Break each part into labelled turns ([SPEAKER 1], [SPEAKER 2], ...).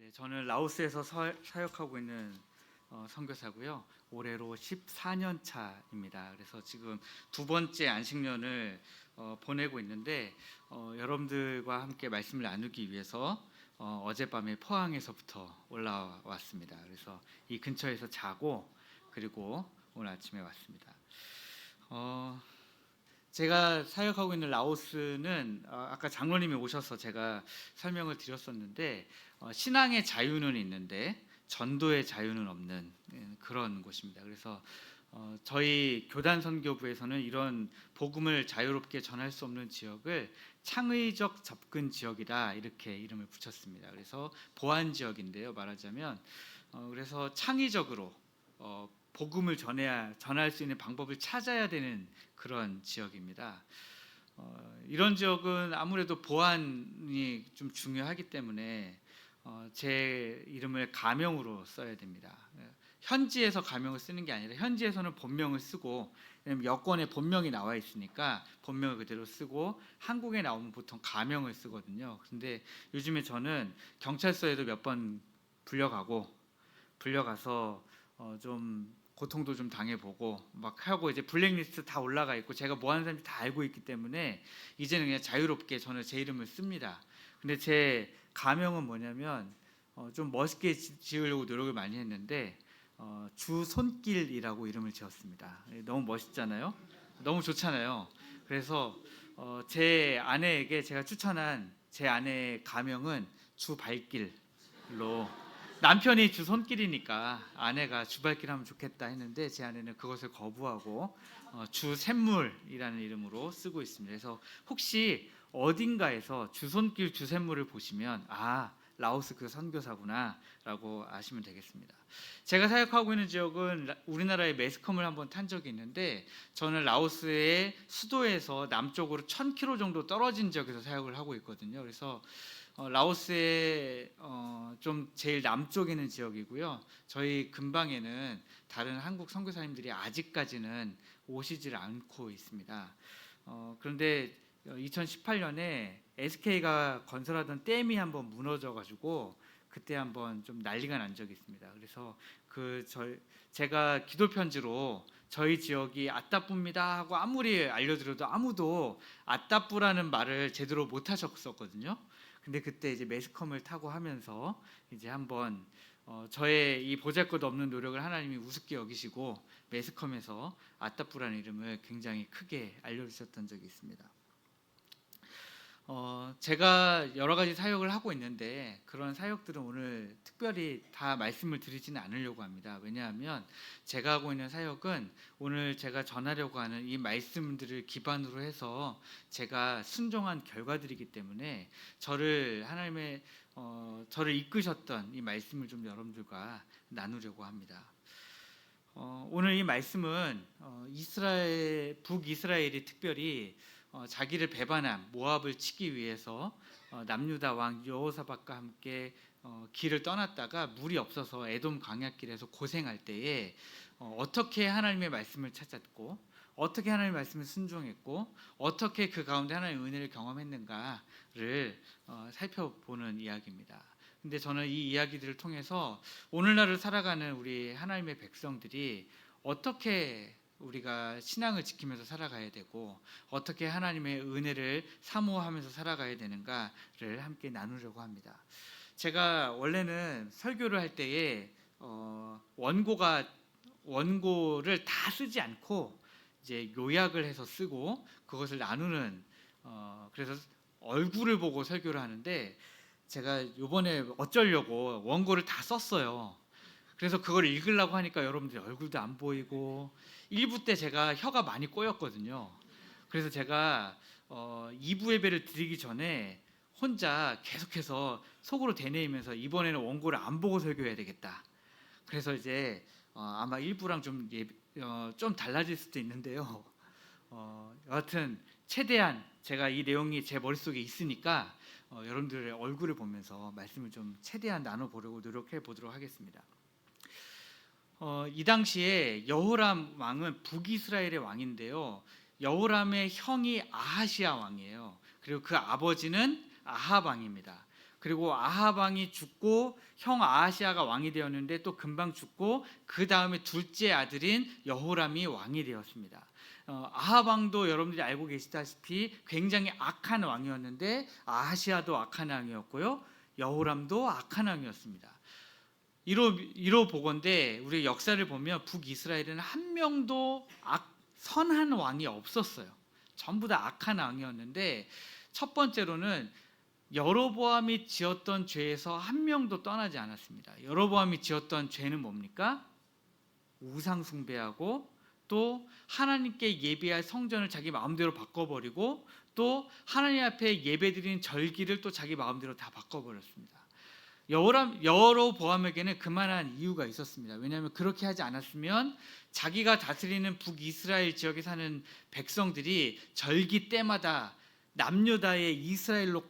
[SPEAKER 1] 네, 저는 라오스에서 사역하고 있는 선교사고요. 올해로 14년 차입니다. 그래서 지금 두 번째 안식년을 보내고 있는데 여러분들과 함께 말씀을 나누기 위해서 어젯밤에 포항에서부터 올라왔습니다. 그래서 이 근처에서 자고 그리고 오늘 아침에 왔습니다. 제가 사역하고 있는 라오스는 아까 장로님이 오셔서 제가 설명을 드렸었는데 신앙의 자유는 있는데 전도의 자유는 없는 그런 곳입니다. 그래서 저희 교단 선교부에서는 이런 복음을 자유롭게 전할 수 없는 지역을 창의적 접근 지역이다 이렇게 이름을 붙였습니다. 그래서 보안 지역인데요. 말하자면 그래서 창의적으로 복음을 전할 수 있는 방법을 찾아야 되는 그런 지역입니다. 이런 지역은 아무래도 보안이 좀 중요하기 때문에 제 이름을 가명으로 써야 됩니다. 현지에서 가명을 쓰는 게 아니라 현지에서는 본명을 쓰고, 왜냐면 여권에 본명이 나와 있으니까 본명을 그대로 쓰고, 한국에 나오면 보통 가명을 쓰거든요. 근데 요즘에 저는 경찰서에도 몇 번 불려가서 좀 고통도 좀 당해보고 막 하고, 이제 블랙리스트 다 올라가 있고 제가 뭐 하는 사람인지 다 알고 있기 때문에 이제는 그냥 자유롭게 저는 제 이름을 씁니다. 근데 제 가명은 뭐냐면 좀 멋있게 지으려고 노력을 많이 했는데 주손길이라고 이름을 지었습니다. 너무 멋있잖아요. 너무 좋잖아요. 그래서 제 아내에게 제가 추천한 제 아내의 가명은 주발길로, 남편이 주손길이니까 아내가 주발길 하면 좋겠다 했는데 제 아내는 그것을 거부하고 주샘물이라는 이름으로 쓰고 있습니다. 그래서 혹시 어딘가에서 주손길 주샘물을 보시면 라오스 그 선교사구나 라고 아시면 되겠습니다. 제가 사역하고 있는 지역은 우리나라의 매스컴을 한번 탄 적이 있는데, 저는 라오스의 수도에서 남쪽으로 1000km 정도 떨어진 지역에서 사역을 하고 있거든요. 그래서 라오스의 좀 제일 남쪽에 있는 지역이고요. 저희 근방에는 다른 한국 선교사님들이 아직까지는 오시질 않고 있습니다. 그런데 2018년에 SK가 건설하던 댐이 한번 무너져가지고 그때 한번 좀 난리가 난 적이 있습니다. 그래서 제가 기도 편지로 저희 지역이 아따뿌입니다 하고 아무리 알려드려도 아무도 아따뿌라는 말을 제대로 못 하셨었거든요. 근데 그때 이제 매스컴을 타고 하면서 이제 한번 저의 이 보잘것없는 노력을 하나님이 우습게 여기시고 매스컴에서 아따뿌라는 이름을 굉장히 크게 알려주셨던 적이 있습니다. 제가 여러 가지 사역을 하고 있는데 그런 사역들은 오늘 특별히 다 말씀을 드리지는 않으려고 합니다. 왜냐하면 제가 하고 있는 사역은 오늘 제가 전하려고 하는 이 말씀들을 기반으로 해서 제가 순종한 결과들이기 때문에 저를 이끄셨던 이 말씀을 좀 여러분들과 나누려고 합니다. 오늘 이 말씀은 북이스라엘이 특별히 자기를 배반한 모압을 치기 위해서 남유다 왕 여호사밧과 함께 길을 떠났다가 물이 없어서 에돔 광야길에서 고생할 때에 어떻게 하나님의 말씀을 찾았고, 어떻게 하나님의 말씀을 순종했고, 어떻게 그 가운데 하나님의 은혜를 경험했는가를 살펴보는 이야기입니다. 근데 저는 이 이야기들을 통해서 오늘날을 살아가는 우리 하나님의 백성들이 어떻게 우리가 신앙을 지키면서 살아가야 되고 어떻게 하나님의 은혜를 사모하면서 살아가야 되는가를 함께 나누려고 합니다. 제가 원래는 설교를 할 때에 원고를 다 쓰지 않고 이제 요약을 해서 쓰고 그것을 나누는 그래서 얼굴을 보고 설교를 하는데, 제가 이번에 어쩌려고 원고를 다 썼어요. 그래서 그걸 읽으려고 하니까 여러분들이 얼굴도 안 보이고, 1부 때 제가 혀가 많이 꼬였거든요. 그래서 제가 2부 예배를 드리기 전에 혼자 계속해서 속으로 되뇌이면서 이번에는 원고를 안 보고 설교해야 되겠다. 그래서 이제 아마 1부랑 좀 달라질 수도 있는데요. 여하튼 최대한 제가 이 내용이 제 머릿속에 있으니까 여러분들의 얼굴을 보면서 말씀을 좀 최대한 나눠보려고 노력해 보도록 하겠습니다. 이 당시에 여호람 왕은 북이스라엘의 왕인데요. 여호람의 형이 아하시아 왕이에요. 그리고 그 아버지는 아합 왕입니다. 그리고 아합 왕이 죽고 형 아하시아가 왕이 되었는데 또 금방 죽고 그 다음에 둘째 아들인 여호람이 왕이 되었습니다. 아합 왕도 여러분들이 알고 계시다시피 굉장히 악한 왕이었는데 아하시아도 악한 왕이었고요. 여호람도 악한 왕이었습니다. 이로 보건대 우리 역사를 보면 북이스라엘은 한 명도 선한 왕이 없었어요. 전부 다 악한 왕이었는데 첫 번째로는 여로보암이 지었던 죄에서 한 명도 떠나지 않았습니다. 여로보암이 지었던 죄는 뭡니까? 우상 숭배하고 또 하나님께 예배할 성전을 자기 마음대로 바꿔버리고 또 하나님 앞에 예배드리는 절기를 또 자기 마음대로 다 바꿔버렸습니다. 여로보암에게는 그만한 이유가 있었습니다. 왜냐하면 그렇게 하지 않았으면 자기가 다스리는 북이스라엘 지역에 사는 백성들이 절기 때마다 남유다의 이스라엘로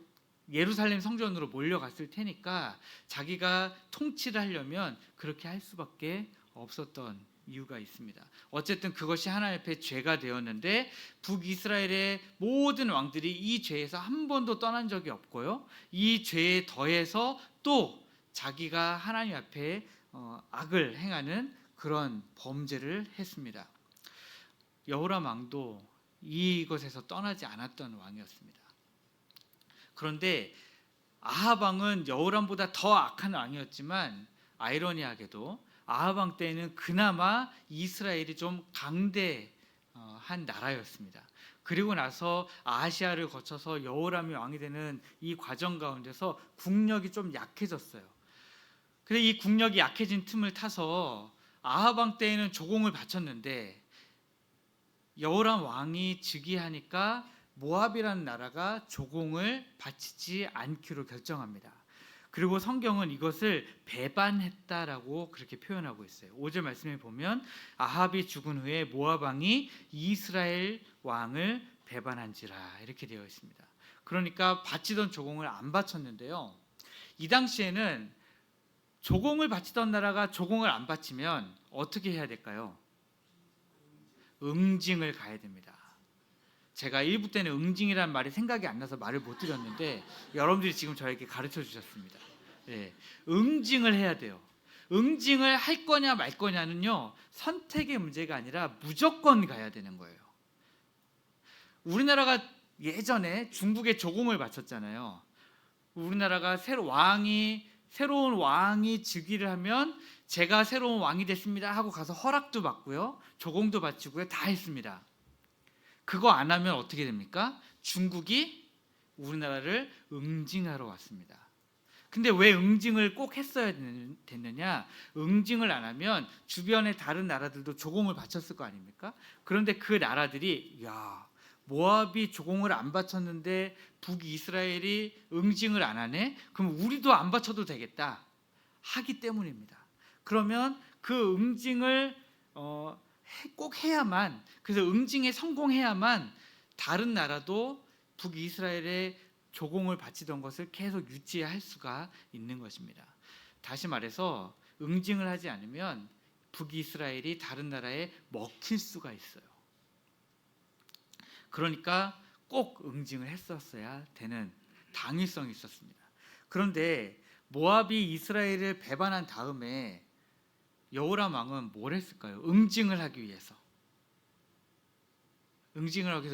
[SPEAKER 1] 예루살렘 성전으로 몰려갔을 테니까 자기가 통치를 하려면 그렇게 할 수밖에 없었던 이유가 있습니다. 어쨌든 그것이 하나님 앞에 죄가 되었는데 북이스라엘의 모든 왕들이 이 죄에서 한 번도 떠난 적이 없고요. 이 죄에 더해서 또 자기가 하나님 앞에 악을 행하는 그런 범죄를 했습니다. 여호람 왕도 이것에서 떠나지 않았던 왕이었습니다. 그런데 아합 왕은 여호람보다 더 악한 왕이었지만 아이러니하게도 아합 왕 때에는 그나마 이스라엘이 좀 강대한 나라였습니다. 그리고 나서 아하시아를 거쳐서 여호람이 왕이 되는 이 과정 가운데서 국력이 좀 약해졌어요. 그래서 이 국력이 약해진 틈을 타서 아합 왕 때에는 조공을 바쳤는데 여호람 왕이 즉위하니까 모압이라는 나라가 조공을 바치지 않기로 결정합니다. 그리고 성경은 이것을 배반했다라고 그렇게 표현하고 있어요. 5절 말씀에 보면 아합이 죽은 후에 모압 왕이 이스라엘 왕을 배반한지라 이렇게 되어 있습니다. 그러니까 바치던 조공을 안 바쳤는데요. 이 당시에는 조공을 바치던 나라가 조공을 안 바치면 어떻게 해야 될까요? 응징을 가야 됩니다. 제가 1부 때는 응징이라는 말이 생각이 안 나서 말을 못 드렸는데 여러분들이 지금 저에게 가르쳐 주셨습니다. 네, 응징을 해야 돼요. 응징을 할 거냐 말 거냐는요 선택의 문제가 아니라 무조건 가야 되는 거예요. 우리나라가 예전에 중국에 조공을 바쳤잖아요. 우리나라가 새로운 왕이 즉위를 하면 제가 새로운 왕이 됐습니다 하고 가서 허락도 받고요, 조공도 바치고요, 다 했습니다. 그거 안 하면 어떻게 됩니까? 중국이 우리나라를 응징하러 왔습니다. 근데 왜 응징을 꼭 했어야 됐느냐? 응징을 안 하면 주변의 다른 나라들도 조공을 바쳤을 거 아닙니까? 그런데 그 나라들이 모압이 조공을 안 바쳤는데 북이스라엘이 응징을 안 하네? 그럼 우리도 안 바쳐도 되겠다 하기 때문입니다. 그러면 그 응징을 꼭 해야만, 그래서 응징에 성공해야만 다른 나라도 북이스라엘의 조공을 바치던 것을 계속 유지할 수가 있는 것입니다. 다시 말해서 응징을 하지 않으면 북이스라엘이 다른 나라에 먹힐 수가 있어요. 그러니까 꼭 응징을 했었어야 되는 당위성이 있었습니다. 그런데 모압이 이스라엘을 배반한 다음에 여호람 왕은 뭘 했을까요? 응징을 하기 위해서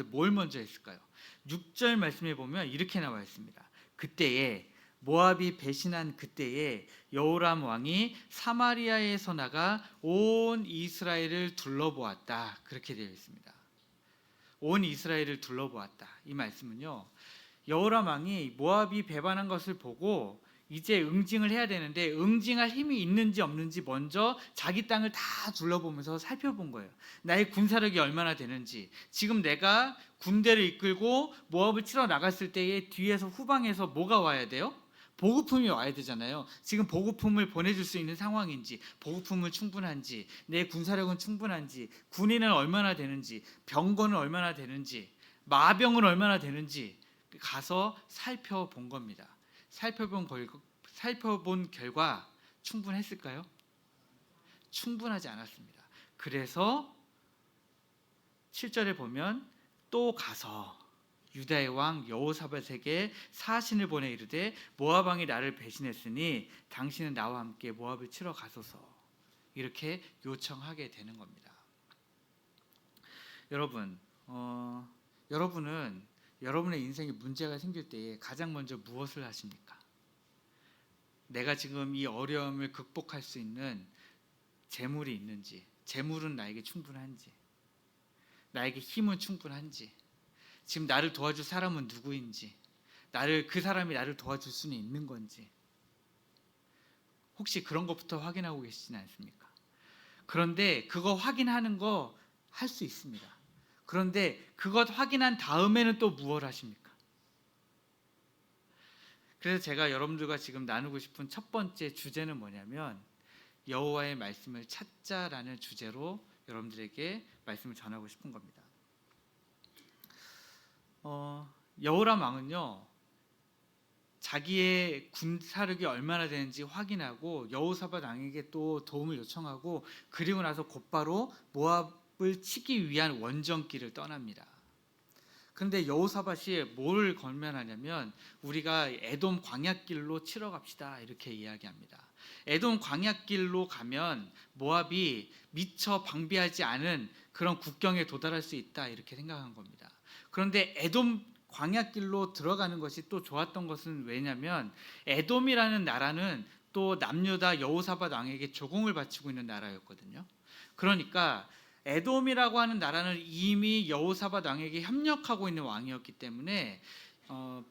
[SPEAKER 1] 뭘 먼저 했을까요? 6절 말씀에 보면 이렇게 나와 있습니다. 그때에 모압이 배신한 그때에 여호람 왕이 사마리아에서 나가 온 이스라엘을 둘러보았다 그렇게 되어 있습니다. 온 이스라엘을 둘러보았다. 이 말씀은요, 여호람 왕이 모압이 배반한 것을 보고 이제 응징을 해야 되는데 응징할 힘이 있는지 없는지 먼저 자기 땅을 다 둘러보면서 살펴본 거예요. 나의 군사력이 얼마나 되는지, 지금 내가 군대를 이끌고 모압을 치러 나갔을 때에 뒤에서 후방에서 뭐가 와야 돼요? 보급품이 와야 되잖아요. 지금 보급품을 보내줄 수 있는 상황인지, 보급품은 충분한지, 내 군사력은 충분한지, 군인은 얼마나 되는지, 병거는 얼마나 되는지, 마병은 얼마나 되는지 가서 살펴본 겁니다. 살펴본 결과 충분했을까요? 충분하지 않았습니다. 그래서 7절에 보면 또 가서 유다의 왕 여호사밧에게 사신을 보내 이르되 모압 왕이 나를 배신했으니 당신은 나와 함께 모압을 치러 가소서, 이렇게 요청하게 되는 겁니다. 여러분, 여러분은 여러분의 인생에 문제가 생길 때에 가장 먼저 무엇을 하십니까? 내가 지금 이 어려움을 극복할 수 있는 재물이 있는지, 재물은 나에게 충분한지, 나에게 힘은 충분한지, 지금 나를 도와줄 사람은 누구인지, 그 사람이 나를 도와줄 수는 있는 건지, 혹시 그런 것부터 확인하고 계시진 않습니까? 그런데 그거 확인하는 거 할 수 있습니다. 그런데 그것 확인한 다음에는 또 무엇을 하십니까? 그래서 제가 여러분들과 지금 나누고 싶은 첫 번째 주제는 뭐냐면 여호와의 말씀을 찾자라는 주제로 여러분들에게 말씀을 전하고 싶은 겁니다. 여호람 왕은요, 자기의 군사력이 얼마나 되는지 확인하고 여호사밧 왕에게 또 도움을 요청하고, 그리고 나서 곧바로 모압을 치기 위한 원정길을 떠납니다. 그런데 여호사밧이 뭘 권면하냐면 우리가 에돔 광야길로 치러 갑시다, 이렇게 이야기합니다. 에돔 광야길로 가면 모압이 미처 방비하지 않은 그런 국경에 도달할 수 있다, 이렇게 생각한 겁니다. 그런데 에돔 광야길로 들어가는 것이 또 좋았던 것은 왜냐면 에돔이라는 나라는 또 남유다 여호사밧 왕에게 조공을 바치고 있는 나라였거든요. 그러니까 에돔이라고 하는 나라는 이미 여호사밧 왕에게 협력하고 있는 왕이었기 때문에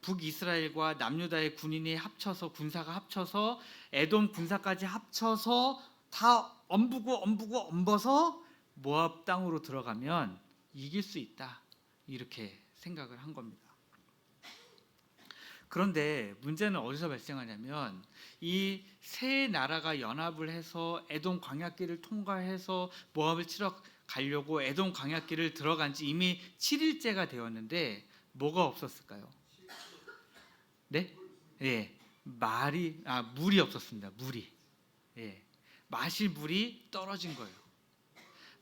[SPEAKER 1] 북이스라엘과 남유다의 군사가 합쳐서 에돔 군사까지 합쳐서 다 엄버서 모압 땅으로 들어가면 이길 수 있다, 이렇게 생각을 한 겁니다. 그런데 문제는 어디서 발생하냐면 이 세 나라가 연합을 해서 에돔 광야길을 통과해서 모압을 치러 가려고 에돔 광야길을 들어간 지 이미 7일째가 되었는데 뭐가 없었을까요? 네? 예. 물이 없었습니다. 물이. 예. 마실 물이 떨어진 거예요.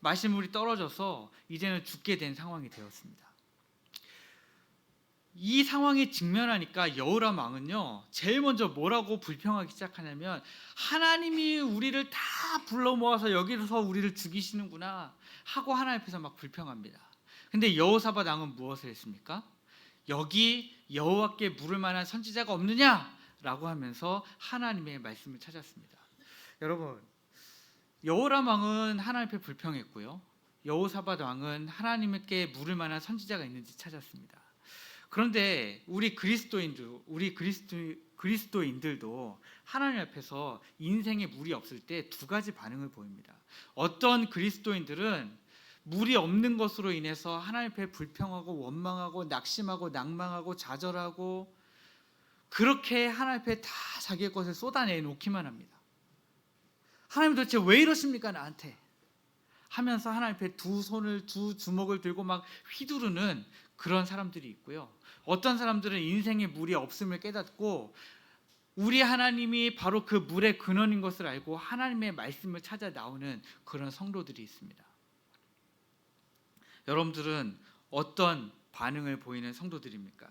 [SPEAKER 1] 마실 물이 떨어져서 이제는 죽게 된 상황이 되었습니다. 이 상황에 직면하니까 여호람 왕은요, 제일 먼저 뭐라고 불평하기 시작하냐면 하나님이 우리를 다 불러 모아서 여기서 우리를 죽이시는구나 하고 하나님 앞에서 막 불평합니다. 근데 여호사밧 왕은 무엇을 했습니까? 여기 여호와께 물을 만한 선지자가 없느냐라고 하면서 하나님의 말씀을 찾았습니다. 여러분, 여호람 왕은 하나님 앞에 불평했고요, 여호사밧 왕은 하나님께 물을 만한 선지자가 있는지 찾았습니다. 그런데 우리 그리스도인들도 하나님 앞에서 인생에 물이 없을 때 두 가지 반응을 보입니다. 어떤 그리스도인들은 물이 없는 것으로 인해서 하나님 앞에 불평하고 원망하고 낙심하고 낭망하고 좌절하고 그렇게 하나님 앞에 다 자기의 것을 쏟아내 놓기만 합니다. 하나님 도대체 왜 이러십니까 나한테? 하면서 하나님 앞에 두 주먹을 들고 막 휘두르는 그런 사람들이 있고요. 어떤 사람들은 인생에 물이 없음을 깨닫고 우리 하나님이 바로 그 물의 근원인 것을 알고 하나님의 말씀을 찾아 나오는 그런 성도들이 있습니다. 여러분들은 어떤 반응을 보이는 성도들입니까?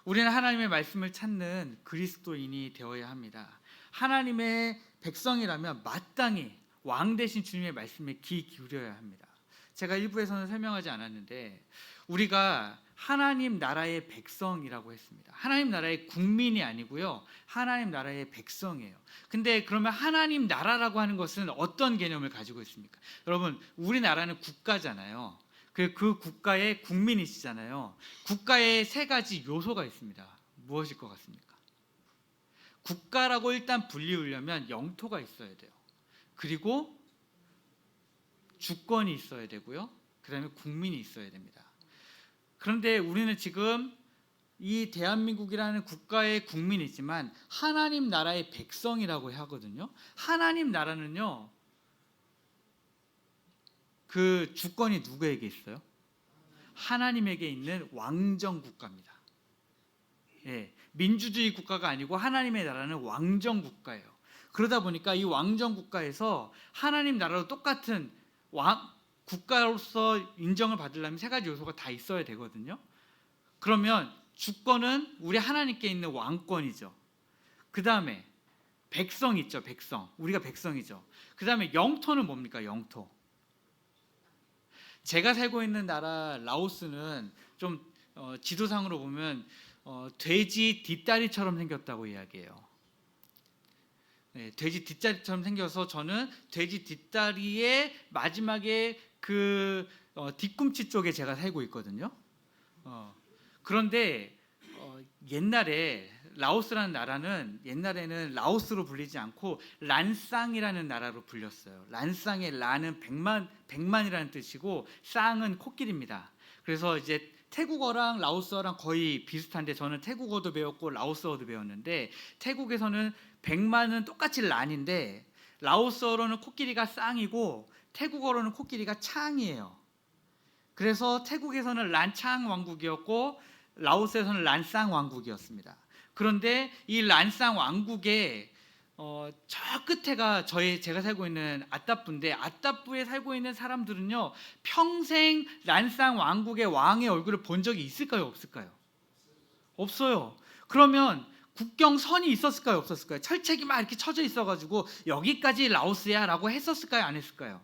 [SPEAKER 1] 우리는 하나님의 말씀을 찾는 그리스도인이 되어야 합니다. 하나님의 백성이라면 마땅히 왕 대신 주님의 말씀에 귀 기울여야 합니다. 제가 일부에서는 설명하지 않았는데 우리가 하나님 나라의 백성이라고 했습니다. 하나님 나라의 국민이 아니고요, 하나님 나라의 백성이에요. 근데 그러면 하나님 나라라고 하는 것은 어떤 개념을 가지고 있습니까? 여러분, 우리나라는 국가잖아요. 그 국가의 국민이시잖아요. 국가에 세 가지 요소가 있습니다. 무엇일 것 같습니까? 국가라고 일단 불리우려면 영토가 있어야 돼요. 그리고 주권이 있어야 되고요, 그 다음에 국민이 있어야 됩니다. 그런데 우리는 지금 이 대한민국이라는 국가의 국민이지만 하나님 나라의 백성이라고 하거든요. 하나님 나라는요, 그 주권이 누구에게 있어요? 하나님에게 있는 왕정 국가입니다. 예, 민주주의 국가가 아니고 하나님의 나라는 왕정 국가예요. 그러다 보니까 이 왕정 국가에서 하나님 나라로 똑같은 국가로서 인정을 받으려면 세 가지 요소가 다 있어야 되거든요. 그러면 주권은 우리 하나님께 있는 왕권이죠. 그 다음에 백성 있죠. 백성. 우리가 백성이죠. 그 다음에 영토는 뭡니까? 영토. 제가 살고 있는 나라 라오스는 좀 지도상으로 보면 돼지 뒷다리처럼 생겼다고 이야기해요. 네, 돼지 뒷다리처럼 생겨서 저는 돼지 뒷다리의 마지막에 그 뒤꿈치 쪽에 제가 살고 있거든요. 그런데 옛날에 라오스라는 나라는 옛날에는 라오스로 불리지 않고 란쌍이라는 나라로 불렸어요. 란쌍의 란은 백만이라는 뜻이고 쌍은 코끼리입니다. 그래서 이제 태국어랑 라오스어랑 거의 비슷한데 저는 태국어도 배웠고 라오스어도 배웠는데 태국에서는 백만은 똑같이 란인데 라오스어로는 코끼리가 쌍이고 태국어로는 코끼리가 창이에요. 그래서 태국에서는 란창 왕국이었고 라오스에서는 란쌍 왕국이었습니다. 그런데 이 란쌍 왕국의 저 끝에가 제가 살고 있는 아따뿌인데 아따뿌에 살고 있는 사람들은요 평생 란쌍 왕국의 왕의 얼굴을 본 적이 있을까요? 없을까요? 없어요. 그러면 국경선이 있었을까요? 없었을까요? 철책이 막 이렇게 쳐져 있어가지고 여기까지 라오스야 라고 했었을까요? 안 했을까요?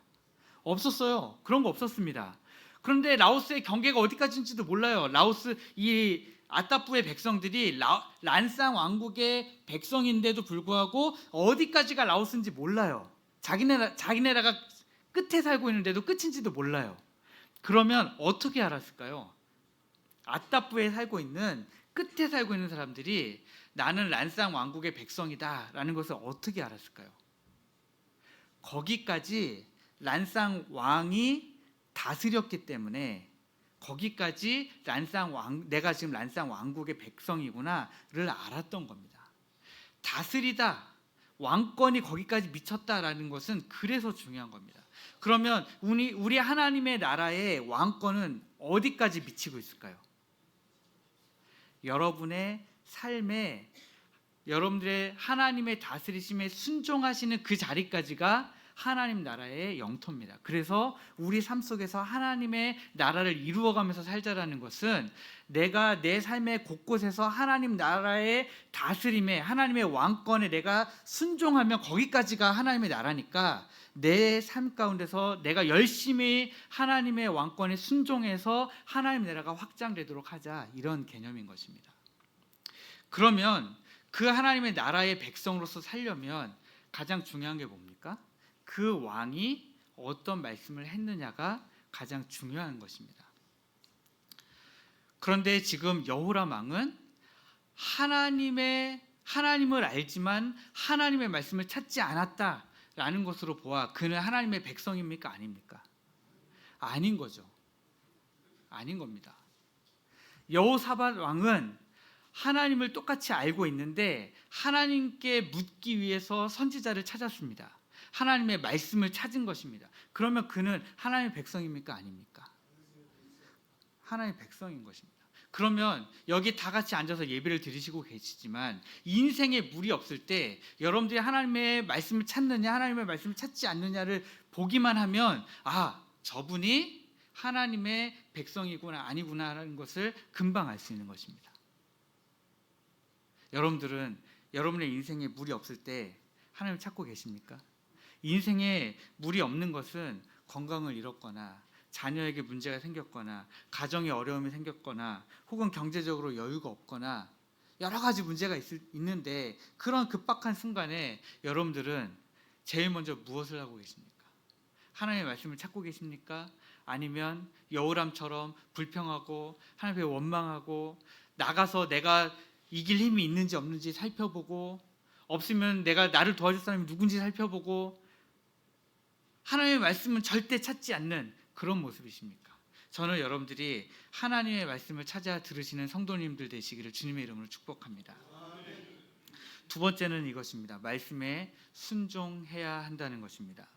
[SPEAKER 1] 없었어요. 그런 거 없었습니다. 그런데 라오스의 경계가 어디까지인지도 몰라요. 라오스 이 아따뿌의 백성들이 란쌍 왕국의 백성인데도 불구하고 어디까지가 라오스인지 몰라요. 자기네라가 끝에 살고 있는데도 끝인지도 몰라요. 그러면 어떻게 알았을까요? 아따뿌에 살고 있는 끝에 살고 있는 사람들이 나는 란쌍 왕국의 백성이다라는 것을 어떻게 알았을까요? 거기까지 란쌍 왕이 다스렸기 때문에 거기까지 내가 지금 란쌍 왕국의 백성이구나를 알았던 겁니다. 다스리다, 왕권이 거기까지 미쳤다라는 것은 그래서 중요한 겁니다. 그러면 우리 하나님의 나라의 왕권은 어디까지 미치고 있을까요? 여러분의 삶에 여러분들의 하나님의 다스리심에 순종하시는 그 자리까지가 하나님 나라의 영토입니다. 그래서 우리 삶 속에서 하나님의 나라를 이루어가면서 살자라는 것은 내가 내 삶의 곳곳에서 하나님 나라의 다스림에 하나님의 왕권에 내가 순종하면 거기까지가 하나님의 나라니까 내 삶 가운데서 내가 열심히 하나님의 왕권에 순종해서 하나님 나라가 확장되도록 하자, 이런 개념인 것입니다. 그러면 그 하나님의 나라의 백성으로서 살려면 가장 중요한 게 뭡니까? 그 왕이 어떤 말씀을 했느냐가 가장 중요한 것입니다. 그런데 지금 여호람 왕은 하나님을 알지만 하나님의 말씀을 찾지 않았다라는 것으로 보아 그는 하나님의 백성입니까? 아닙니까? 아닌 거죠. 아닌 겁니다. 여호사밧 왕은 하나님을 똑같이 알고 있는데 하나님께 묻기 위해서 선지자를 찾았습니다. 하나님의 말씀을 찾은 것입니다. 그러면 그는 하나님의 백성입니까? 아닙니까? 하나님의 백성인 것입니다. 그러면 여기 다 같이 앉아서 예배를 드리시고 계시지만 인생에 물이 없을 때 여러분들이 하나님의 말씀을 찾느냐 하나님의 말씀을 찾지 않느냐를 보기만 하면 저분이 하나님의 백성이구나 아니구나라는 것을 금방 알 수 있는 것입니다. 여러분들은 여러분의 인생에 물이 없을 때 하나님을 찾고 계십니까? 인생에 물이 없는 것은 건강을 잃었거나 자녀에게 문제가 생겼거나 가정에 어려움이 생겼거나 혹은 경제적으로 여유가 없거나 여러 가지 문제가 있는데 그런 급박한 순간에 여러분들은 제일 먼저 무엇을 하고 계십니까? 하나님의 말씀을 찾고 계십니까? 아니면 여호람처럼 불평하고 하나님께 원망하고 나가서 내가 이길 힘이 있는지 없는지 살펴보고 없으면 나를 도와줄 사람이 누군지 살펴보고 하나님의 말씀은 절대 찾지 않는 그런 모습이십니까? 저는 여러분들이 하나님의 말씀을 찾아 들으시는 성도님들 되시기를 주님의 이름으로 축복합니다. 두 번째는 이것입니다. 말씀에 순종해야 한다는 것입니다.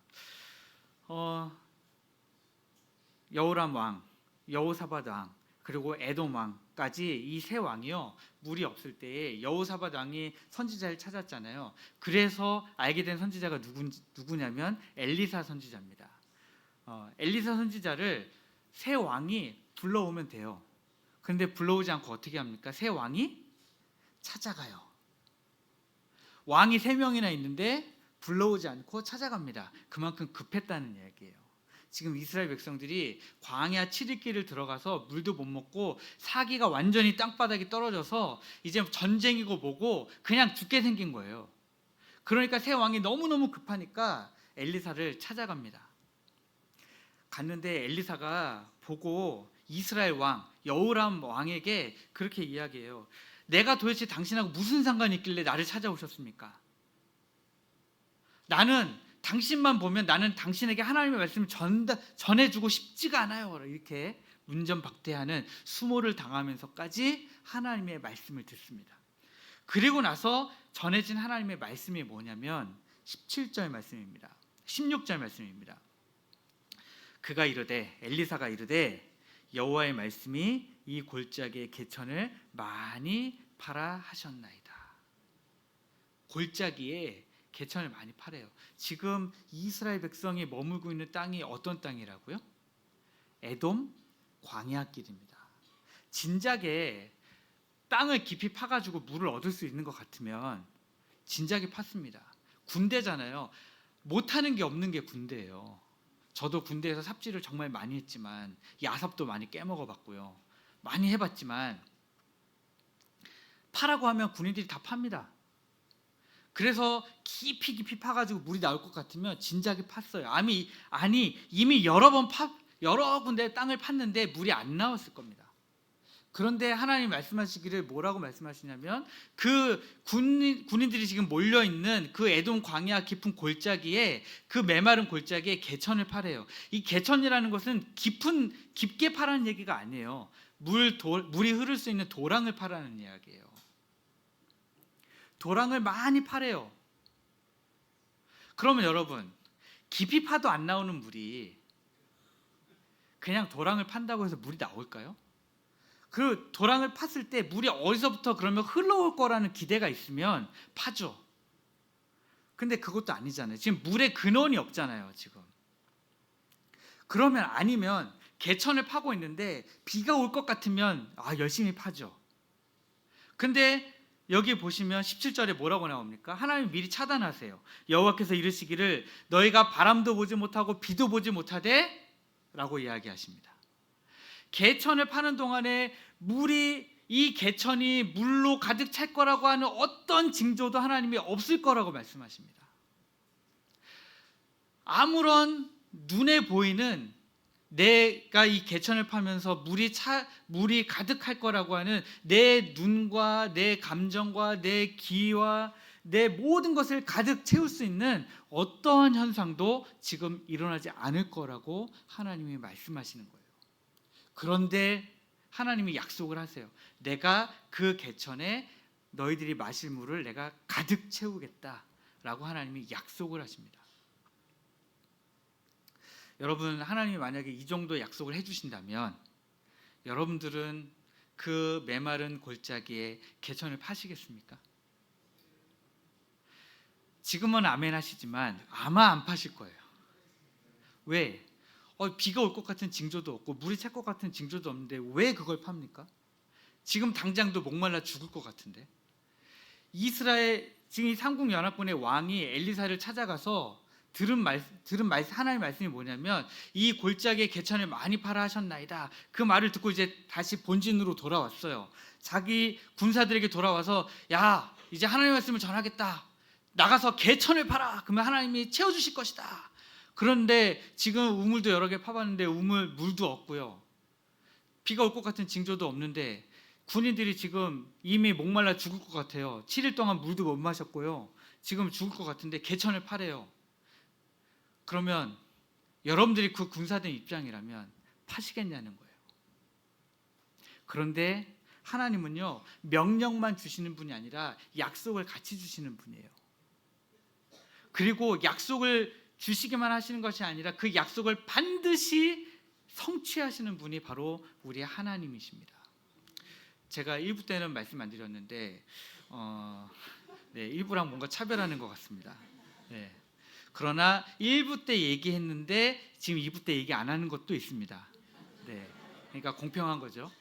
[SPEAKER 1] 여호람 왕, 여호사밧 왕, 그리고 에돔 왕까지 이 세 왕이요 물이 없을 때에 여호사밧 왕이 선지자를 찾았잖아요. 그래서 알게 된 선지자가 누구냐면 엘리사 선지자입니다. 엘리사 선지자를 세 왕이 불러오면 돼요. 그런데 불러오지 않고 어떻게 합니까? 새 왕이 찾아가요. 왕이 3명이나 있는데 불러오지 않고 찾아갑니다. 그만큼 급했다는 이야기예요. 지금 이스라엘 백성들이 광야 7일 길을 들어가서 물도 못 먹고 사기가 완전히 땅바닥에 떨어져서 이제 전쟁이고 뭐고 그냥 죽게 생긴 거예요. 그러니까 새 왕이 너무너무 급하니까 엘리사를 찾아갑니다. 갔는데 엘리사가 보고 이스라엘 왕 여호람 왕에게 그렇게 이야기해요. 내가 도대체 당신하고 무슨 상관이 있길래 나를 찾아오셨습니까? 나는 당신만 보면 나는 당신에게 하나님의 말씀을 전해주고 싶지가 않아요. 이렇게 문전박대하는 수모를 당하면서까지 하나님의 말씀을 듣습니다. 그리고 나서 전해진 하나님의 말씀이 뭐냐면 17절 말씀입니다. 16절 말씀입니다. 그가 이르되 엘리사가 이르되 여호와의 말씀이 이 골짜기의 개천을 많이 팔아 하셨나이다. 골짜기에 개천을 많이 파래요. 지금 이스라엘 백성이 머물고 있는 땅이 어떤 땅이라고요? 에돔 광야길입니다. 진작에 땅을 깊이 파가지고 물을 얻을 수 있는 것 같으면 진작에 팠습니다. 군대잖아요. 못하는 게 없는 게 군대예요. 저도 군대에서 삽질을 정말 많이 했지만 야삽도 많이 깨먹어봤고요. 많이 해봤지만 파라고 하면 군인들이 다 팝니다. 그래서 깊이 파가지고 물이 나올 것 같으면 진작에 팠어요. 아니 이미 여러 군데 땅을 팠는데 물이 안 나왔을 겁니다. 그런데 하나님 말씀하시기를 뭐라고 말씀하시냐면 그 군인들이 지금 몰려 있는 그 에돔 광야 깊은 골짜기에 그 메마른 골짜기에 개천을 파래요. 이 개천이라는 것은 깊게 파라는 얘기가 아니에요. 물이 흐를 수 있는 도랑을 파라는 이야기예요. 도랑을 많이 파래요. 그러면 여러분, 깊이 파도 안 나오는 물이 그냥 도랑을 판다고 해서 물이 나올까요? 그 도랑을 팠을 때 물이 어디서부터 그러면 흘러올 거라는 기대가 있으면 파죠. 근데 그것도 아니잖아요. 지금 물의 근원이 없잖아요, 지금. 그러면 아니면 개천을 파고 있는데 비가 올 것 같으면 열심히 파죠. 근데 여기 보시면 17절에 뭐라고 나옵니까? 하나님 미리 차단하세요. 여호와께서 이르시기를 너희가 바람도 보지 못하고 비도 보지 못하되 라고 이야기하십니다. 개천을 파는 동안에 이 개천이 물로 가득 찰 거라고 하는 어떤 징조도 하나님이 없을 거라고 말씀하십니다. 아무런 눈에 보이는 내가 이 개천을 파면서 물이 가득할 거라고 하는 내 눈과 내 감정과 내 귀와 내 모든 것을 가득 채울 수 있는 어떠한 현상도 지금 일어나지 않을 거라고 하나님이 말씀하시는 거예요. 그런데 하나님이 약속을 하세요. 내가 그 개천에 너희들이 마실 물을 내가 가득 채우겠다라고 하나님이 약속을 하십니다. 여러분, 하나님이 만약에 이 정도 약속을 해주신다면 여러분들은 그 메마른 골짜기에 개천을 파시겠습니까? 지금은 아멘 하시지만 아마 안 파실 거예요. 왜? 비가 올 것 같은 징조도 없고 물이 찰 것 같은 징조도 없는데 왜 그걸 팝니까? 지금 당장도 목말라 죽을 것 같은데. 지금 이 삼국연합군의 왕이 엘리사를 찾아가서 들은 하나님의 말씀이 뭐냐면 이 골짜기에 개천을 많이 팔아 하셨나이다. 그 말을 듣고 이제 다시 본진으로 돌아왔어요. 자기 군사들에게 돌아와서 야, 이제 하나님의 말씀을 전하겠다. 나가서 개천을 팔아. 그러면 하나님이 채워주실 것이다. 그런데 지금 우물도 여러 개 파봤는데 물도 없고요. 비가 올 것 같은 징조도 없는데 군인들이 지금 이미 목말라 죽을 것 같아요. 7일 동안 물도 못 마셨고요. 지금 죽을 것 같은데 개천을 파래요. 그러면 여러분들이 그 군사들 입장이라면 파시겠냐는 거예요. 그런데 하나님은요, 명령만 주시는 분이 아니라 약속을 같이 주시는 분이에요. 그리고 약속을 주시기만 하시는 것이 아니라 그 약속을 반드시 성취하시는 분이 바로 우리 하나님이십니다. 제가 1부 때는 말씀 안 드렸는데 1부랑 뭔가 차별하는 것 같습니다. 네. 그러나 1부 때 얘기했는데 지금 2부 때 얘기 안 하는 것도 있습니다. 네. 그러니까 공평한 거죠.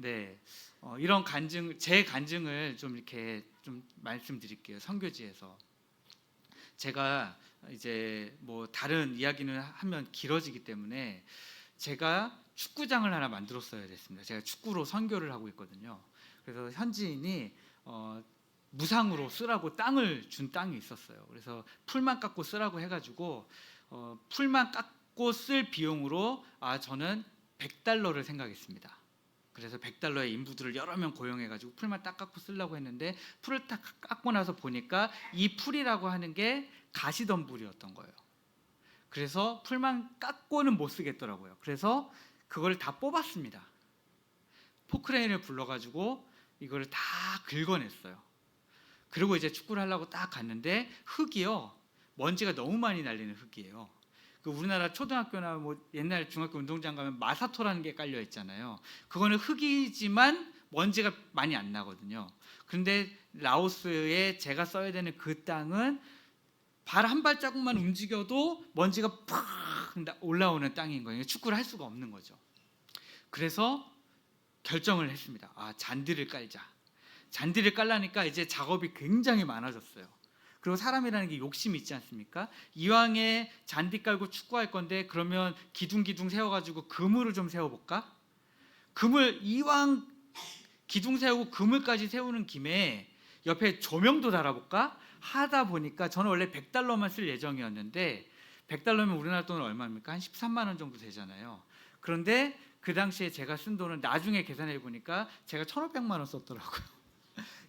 [SPEAKER 1] 네, 이런 간증, 제 간증을 좀 이렇게 좀 말씀드릴게요. 선교지에서 제가 이제 뭐 다른 이야기는 하면 길어지기 때문에 제가 축구장을 하나 만들었어야 됐습니다. 제가 축구로 선교를 하고 있거든요. 그래서 현지인이 무상으로 쓰라고 땅을 준 땅이 있었어요. 그래서 풀만 깎고 쓰라고 해가지고 풀만 깎고 쓸 비용으로 저는 $100를 생각했습니다. 그래서 $100의 인부들을 여러 명 고용해가지고 풀만 딱 깎고 쓰려고 했는데 풀을 딱 깎고 나서 보니까 이 풀이라고 하는 게 가시덤불이었던 거예요. 그래서 풀만 깎고는 못 쓰겠더라고요. 그래서 그걸 다 뽑았습니다. 포크레인을 불러가지고 이걸 다 긁어냈어요. 그리고 이제 축구를 하려고 딱 갔는데 흙이요, 먼지가 너무 많이 날리는 흙이에요. 그 우리나라 초등학교나 뭐 옛날 중학교 운동장 가면 마사토라는 게 깔려 있잖아요. 그거는 흙이지만 먼지가 많이 안 나거든요. 그런데 라오스에 제가 써야 되는 그 땅은 발 한 발자국만 움직여도 먼지가 팍 올라오는 땅인 거예요. 축구를 할 수가 없는 거죠. 그래서 결정을 했습니다. 잔디를 깔자. 잔디를 깔라니까 이제 작업이 굉장히 많아졌어요. 그리고 사람이라는 게 욕심이 있지 않습니까? 이왕에 잔디 깔고 축구할 건데 그러면 기둥 세워가지고 그물을 좀 세워볼까? 그물, 이왕 기둥 세우고 그물까지 세우는 김에 옆에 조명도 달아볼까? 하다 보니까 저는 원래 $100만 쓸 예정이었는데 $100면 우리나라 돈은 얼마입니까? 한 13만 원 정도 되잖아요. 그런데 그 당시에 제가 쓴 돈은 나중에 계산해 보니까 제가 1,500만 원 썼더라고요.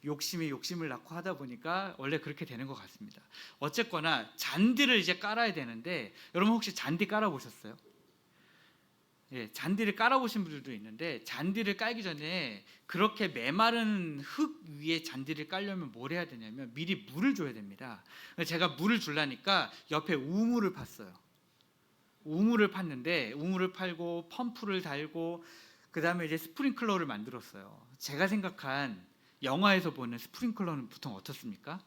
[SPEAKER 1] 욕심을 낳고 하다 보니까 원래 그렇게 되는 것 같습니다. 어쨌거나 잔디를 이제 깔아야 되는데, 여러분 혹시 잔디 깔아보셨어요? 예, 잔디를 깔아보신 분들도 있는데, 잔디를 깔기 전에 그렇게 메마른 흙 위에 잔디를 깔려면 뭘 해야 되냐면 미리 물을 줘야 됩니다. 제가 물을 주려니까 옆에 우물을 팠어요. 우물을 팠는데 우물을 팔고 펌프를 달고 그 다음에 이제 스프링클러를 만들었어요. 제가 생각한 영화에서 보는 스프링클러는 보통 어떻습니까?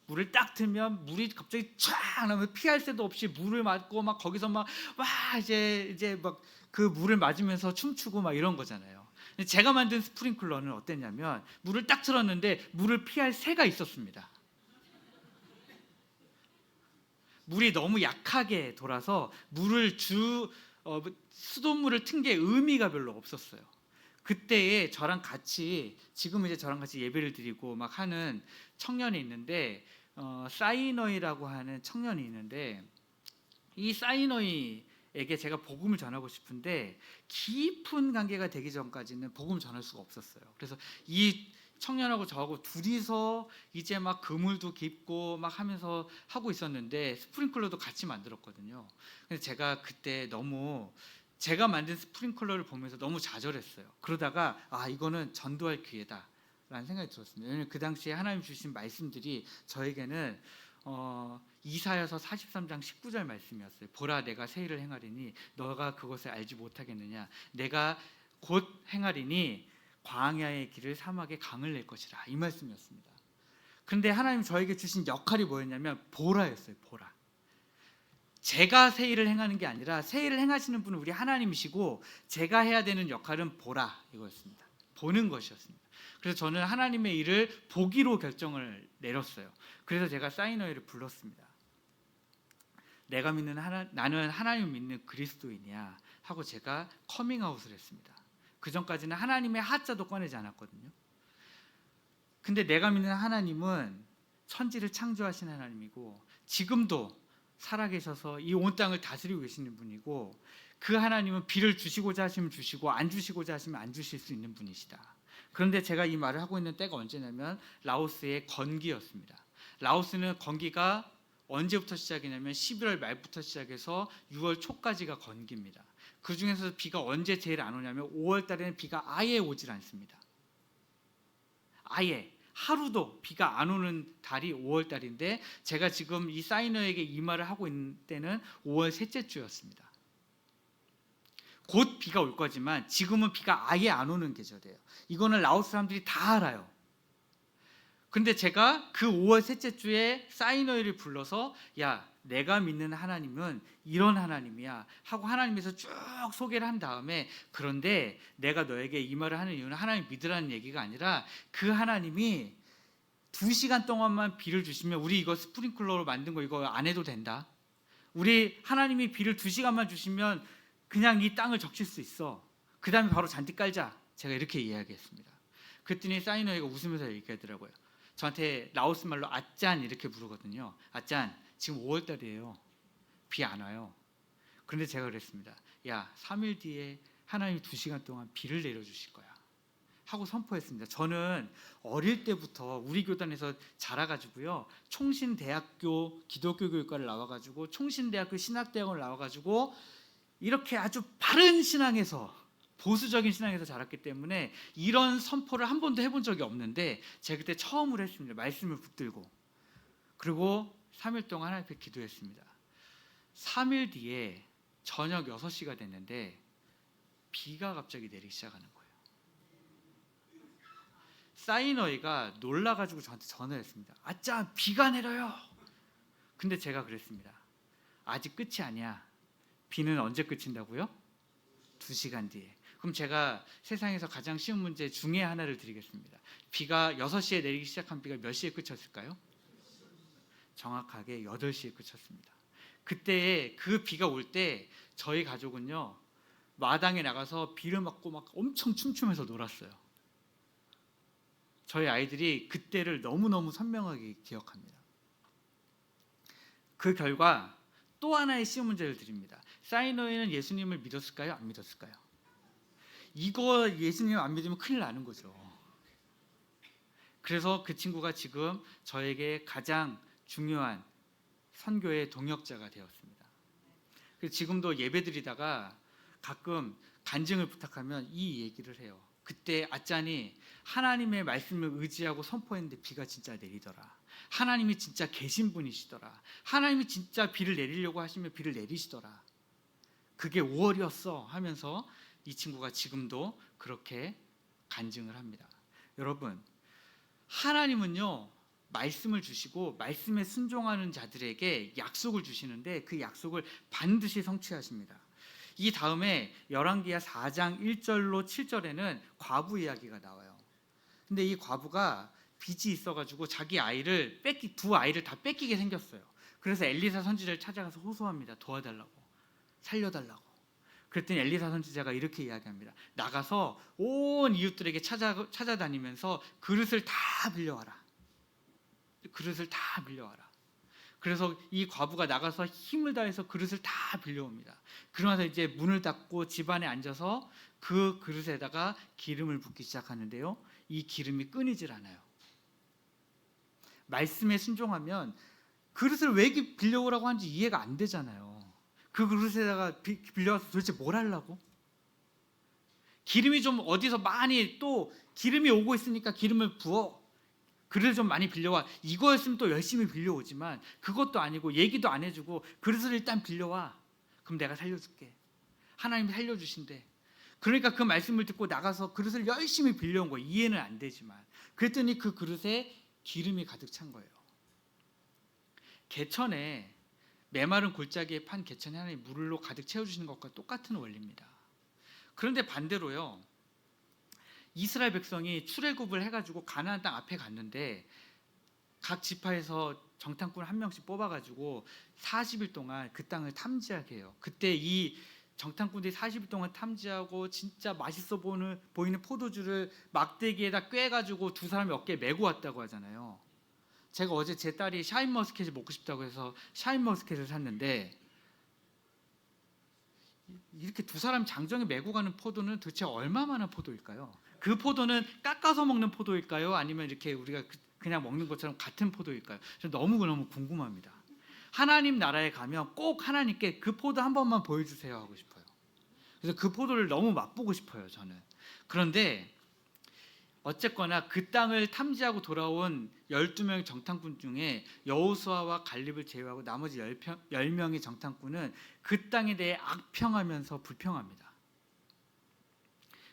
[SPEAKER 1] 물을 딱 틀면 물이 갑자기 쫙 나면 피할 새도 없이 물을 맞고 막 거기서 막 와 이제 막 그 물을 맞으면서 춤추고 막 이런 거잖아요. 제가 만든 스프링클러는 어땠냐면 물을 딱 틀었는데 물을 피할 새가 있었습니다. 물이 너무 약하게 돌아서 수돗물을 튼 게 의미가 별로 없었어요. 그때에 저랑 같이, 지금 이제 저랑 같이 예배를 드리고 막 하는 청년이 있는데 사이너이라고 하는 청년이 있는데, 이 사이너이에게 제가 복음을 전하고 싶은데 깊은 관계가 되기 전까지는 복음을 전할 수가 없었어요. 그래서 이 청년하고 저하고 둘이서 이제 막 그물도 깊고 막 하면서 하고 있었는데 스프링클러도 같이 만들었거든요. 근데 제가 그때 너무 제가 만든 스프링클러를 보면서 너무 좌절했어요. 그러다가 이거는 전도할 기회다라는 생각이 들었습니다. 왜냐하면 그 당시에 하나님 주신 말씀들이 저에게는 이사야서 43장 19절 말씀이었어요. 보라, 내가 새 일을 행하리니 너가 그것을 알지 못하겠느냐. 내가 곧 행하리니 광야의 길을 사막에 강을 낼 것이라, 이 말씀이었습니다. 그런데 하나님 저에게 주신 역할이 뭐였냐면 보라였어요. 보라. 제가 새 일을 행하는 게 아니라 새 일을 행하시는 분은 우리 하나님이시고 제가 해야 되는 역할은 보라, 이거였습니다. 보는 것이었습니다. 그래서 저는 하나님의 일을 보기로 결정을 내렸어요. 그래서 제가 사이너이를 불렀습니다. 내가 믿는 나는 하나님을 믿는 그리스도인이야 하고 제가 커밍아웃을 했습니다. 그 전까지는 하나님의 하자도 꺼내지 않았거든요. 근데 내가 믿는 하나님은 천지를 창조하신 하나님이고 지금도 살아계셔서 이 온 땅을 다스리고 계시는 분이고, 그 하나님은 비를 주시고자 하시면 주시고 안 주시고자 하시면 안 주실 수 있는 분이시다. 그런데 제가 이 말을 하고 있는 때가 언제냐면 라오스의 건기였습니다. 라오스는 건기가 언제부터 시작이냐면 11월 말부터 시작해서 6월 초까지가 건기입니다. 그 중에서 비가 언제 제일 안 오냐면 5월 달에는 비가 아예 오질 않습니다. 아예 하루도 비가 안 오는 달이 5월 달인데 제가 지금 이 사이너에게 이 말을 하고 있는 때는 5월 셋째 주였습니다. 곧 비가 올 거지만 지금은 비가 아예 안 오는 계절이에요. 이거는 라오스 사람들이 다 알아요. 근데 제가 그 5월 셋째 주에 사이너이를 불러서 야, 내가 믿는 하나님은 이런 하나님이야 하고 하나님에서 쭉 소개를 한 다음에, 그런데 내가 너에게 이 말을 하는 이유는 하나님 믿으라는 얘기가 아니라 그 하나님이 2시간 동안만 비를 주시면 우리 이거 스프링클러로 만든 거 이거 안 해도 된다. 우리 하나님이 비를 2시간만 주시면 그냥 이 땅을 적실 수 있어. 그 다음에 바로 잔디 깔자. 제가 이렇게 이야기했습니다. 그랬더니 사이너이가 웃으면서 얘기하더라고요. 저한테 라오스 말로 아짠 이렇게 부르거든요. 아짠, 지금 5월 달이에요. 비 안 와요. 그런데 제가 그랬습니다. 야, 3일 뒤에 하나님이 2시간 동안 비를 내려주실 거야 하고 선포했습니다. 저는 어릴 때부터 우리 교단에서 자라가지고요, 총신대학교 기독교 교육과를 나와가지고 총신대학교 신학대학원을 나와가지고 이렇게 아주 바른 신앙에서, 보수적인 신앙에서 자랐기 때문에 이런 선포를 한 번도 해본 적이 없는데 제가 그때 처음으로 했습니다. 말씀을 붙들고. 그리고 3일 동안 하나님 앞에 기도했습니다. 3일 뒤에 저녁 6시가 됐는데 비가 갑자기 내리기 시작하는 거예요. 사이너이가 놀라가지고 저한테 전화를 했습니다. 아짜, 비가 내려요. 근데 제가 그랬습니다. 아직 끝이 아니야. 비는 언제 끝인다고요? 2시간 뒤에. 그럼 제가 세상에서 가장 쉬운 문제 중에 하나를 드리겠습니다. 비가 6시에 내리기 시작한 비가 몇 시에 그쳤을까요? 정확하게 8시에 그쳤습니다. 그때 그 비가 올 때 저희 가족은요, 마당에 나가서 비를 맞고 막 엄청 춤추면서 놀았어요. 저희 아이들이 그때를 너무너무 선명하게 기억합니다. 그 결과 또 하나의 쉬운 문제를 드립니다. 사이너이는 예수님을 믿었을까요? 안 믿었을까요? 이거 예수님 안 믿으면 큰일 나는 거죠. 그래서 그 친구가 지금 저에게 가장 중요한 선교의 동역자가 되었습니다. 그래서 지금도 예배드리다가 가끔 간증을 부탁하면 이 얘기를 해요. 그때 아짠이 하나님의 말씀을 의지하고 선포했는데 비가 진짜 내리더라. 하나님이 진짜 계신 분이시더라. 하나님이 진짜 비를 내리려고 하시면 비를 내리시더라. 그게 5월이었어 하면서 이 친구가 지금도 그렇게 간증을 합니다. 여러분, 하나님은요, 말씀을 주시고 말씀에 순종하는 자들에게 약속을 주시는데 그 약속을 반드시 성취하십니다. 이 다음에 열왕기하 4장 1절로 7절에는 과부 이야기가 나와요. 근데 이 과부가 빚이 있어가지고 자기 아이를 두 아이를 다 뺏기게 생겼어요. 그래서 엘리사 선지자를 찾아가서 호소합니다. 도와달라고, 살려달라고. 그랬더니 엘리사 선지자가 이렇게 이야기합니다. 나가서 온 이웃들에게 찾아다니면서 그릇을 다 빌려와라. 그릇을 다 빌려와라. 그래서 이 과부가 나가서 힘을 다해서 그릇을 다 빌려옵니다. 그러면서 이제 문을 닫고 집안에 앉아서 그 그릇에다가 기름을 붓기 시작하는데요, 이 기름이 끊이질 않아요. 말씀에 순종하면 그릇을 왜 빌려오라고 하는지 이해가 안 되잖아요. 그 그릇에다가 빌려와서 도대체 뭘 하려고? 기름이 좀 어디서 많이, 또 기름이 오고 있으니까 기름을 부어, 그릇을 좀 많이 빌려와. 이거였으면 또 열심히 빌려오지만 그것도 아니고 얘기도 안 해주고 그릇을 일단 빌려와. 그럼 내가 살려줄게. 하나님이 살려주신대. 그러니까 그 말씀을 듣고 나가서 그릇을 열심히 빌려온 거예요. 이해는 안 되지만. 그랬더니 그 그릇에 기름이 가득 찬 거예요. 개천에, 메마른 골짜기에 판 개천에 하나님 물로 가득 채워주시는 것과 똑같은 원리입니다. 그런데 반대로요, 이스라엘 백성이 출애굽을 해가지고 가나안 땅 앞에 갔는데 각 지파에서 정탐꾼 한 명씩 뽑아가지고 40일 동안 그 땅을 탐지하게 해요. 그때 이 정탐꾼들이 40일 동안 탐지하고 진짜 맛있어 보이는 포도주를 막대기에다 꿰가지고 두 사람이 어깨에 메고 왔다고 하잖아요. 제가 어제 제 딸이 샤인머스켓을 먹고 싶다고 해서 샤인머스켓을 샀는데, 이렇게 두 사람 장정에 메고 가는 포도는 도대체 얼마만한 포도일까요? 그 포도는 깎아서 먹는 포도일까요? 아니면 이렇게 우리가 그냥 먹는 것처럼 같은 포도일까요? 저 너무너무 궁금합니다. 하나님 나라에 가면 꼭 하나님께 그 포도 한 번만 보여주세요 하고 싶어요. 그래서 그 포도를 너무 맛보고 싶어요, 저는. 그런데 어쨌거나 그 땅을 탐지하고 돌아온 12명의 정탐꾼 중에 여호수아와 갈렙을 제외하고 나머지 10명의 정탐꾼은 그 땅에 대해 악평하면서 불평합니다.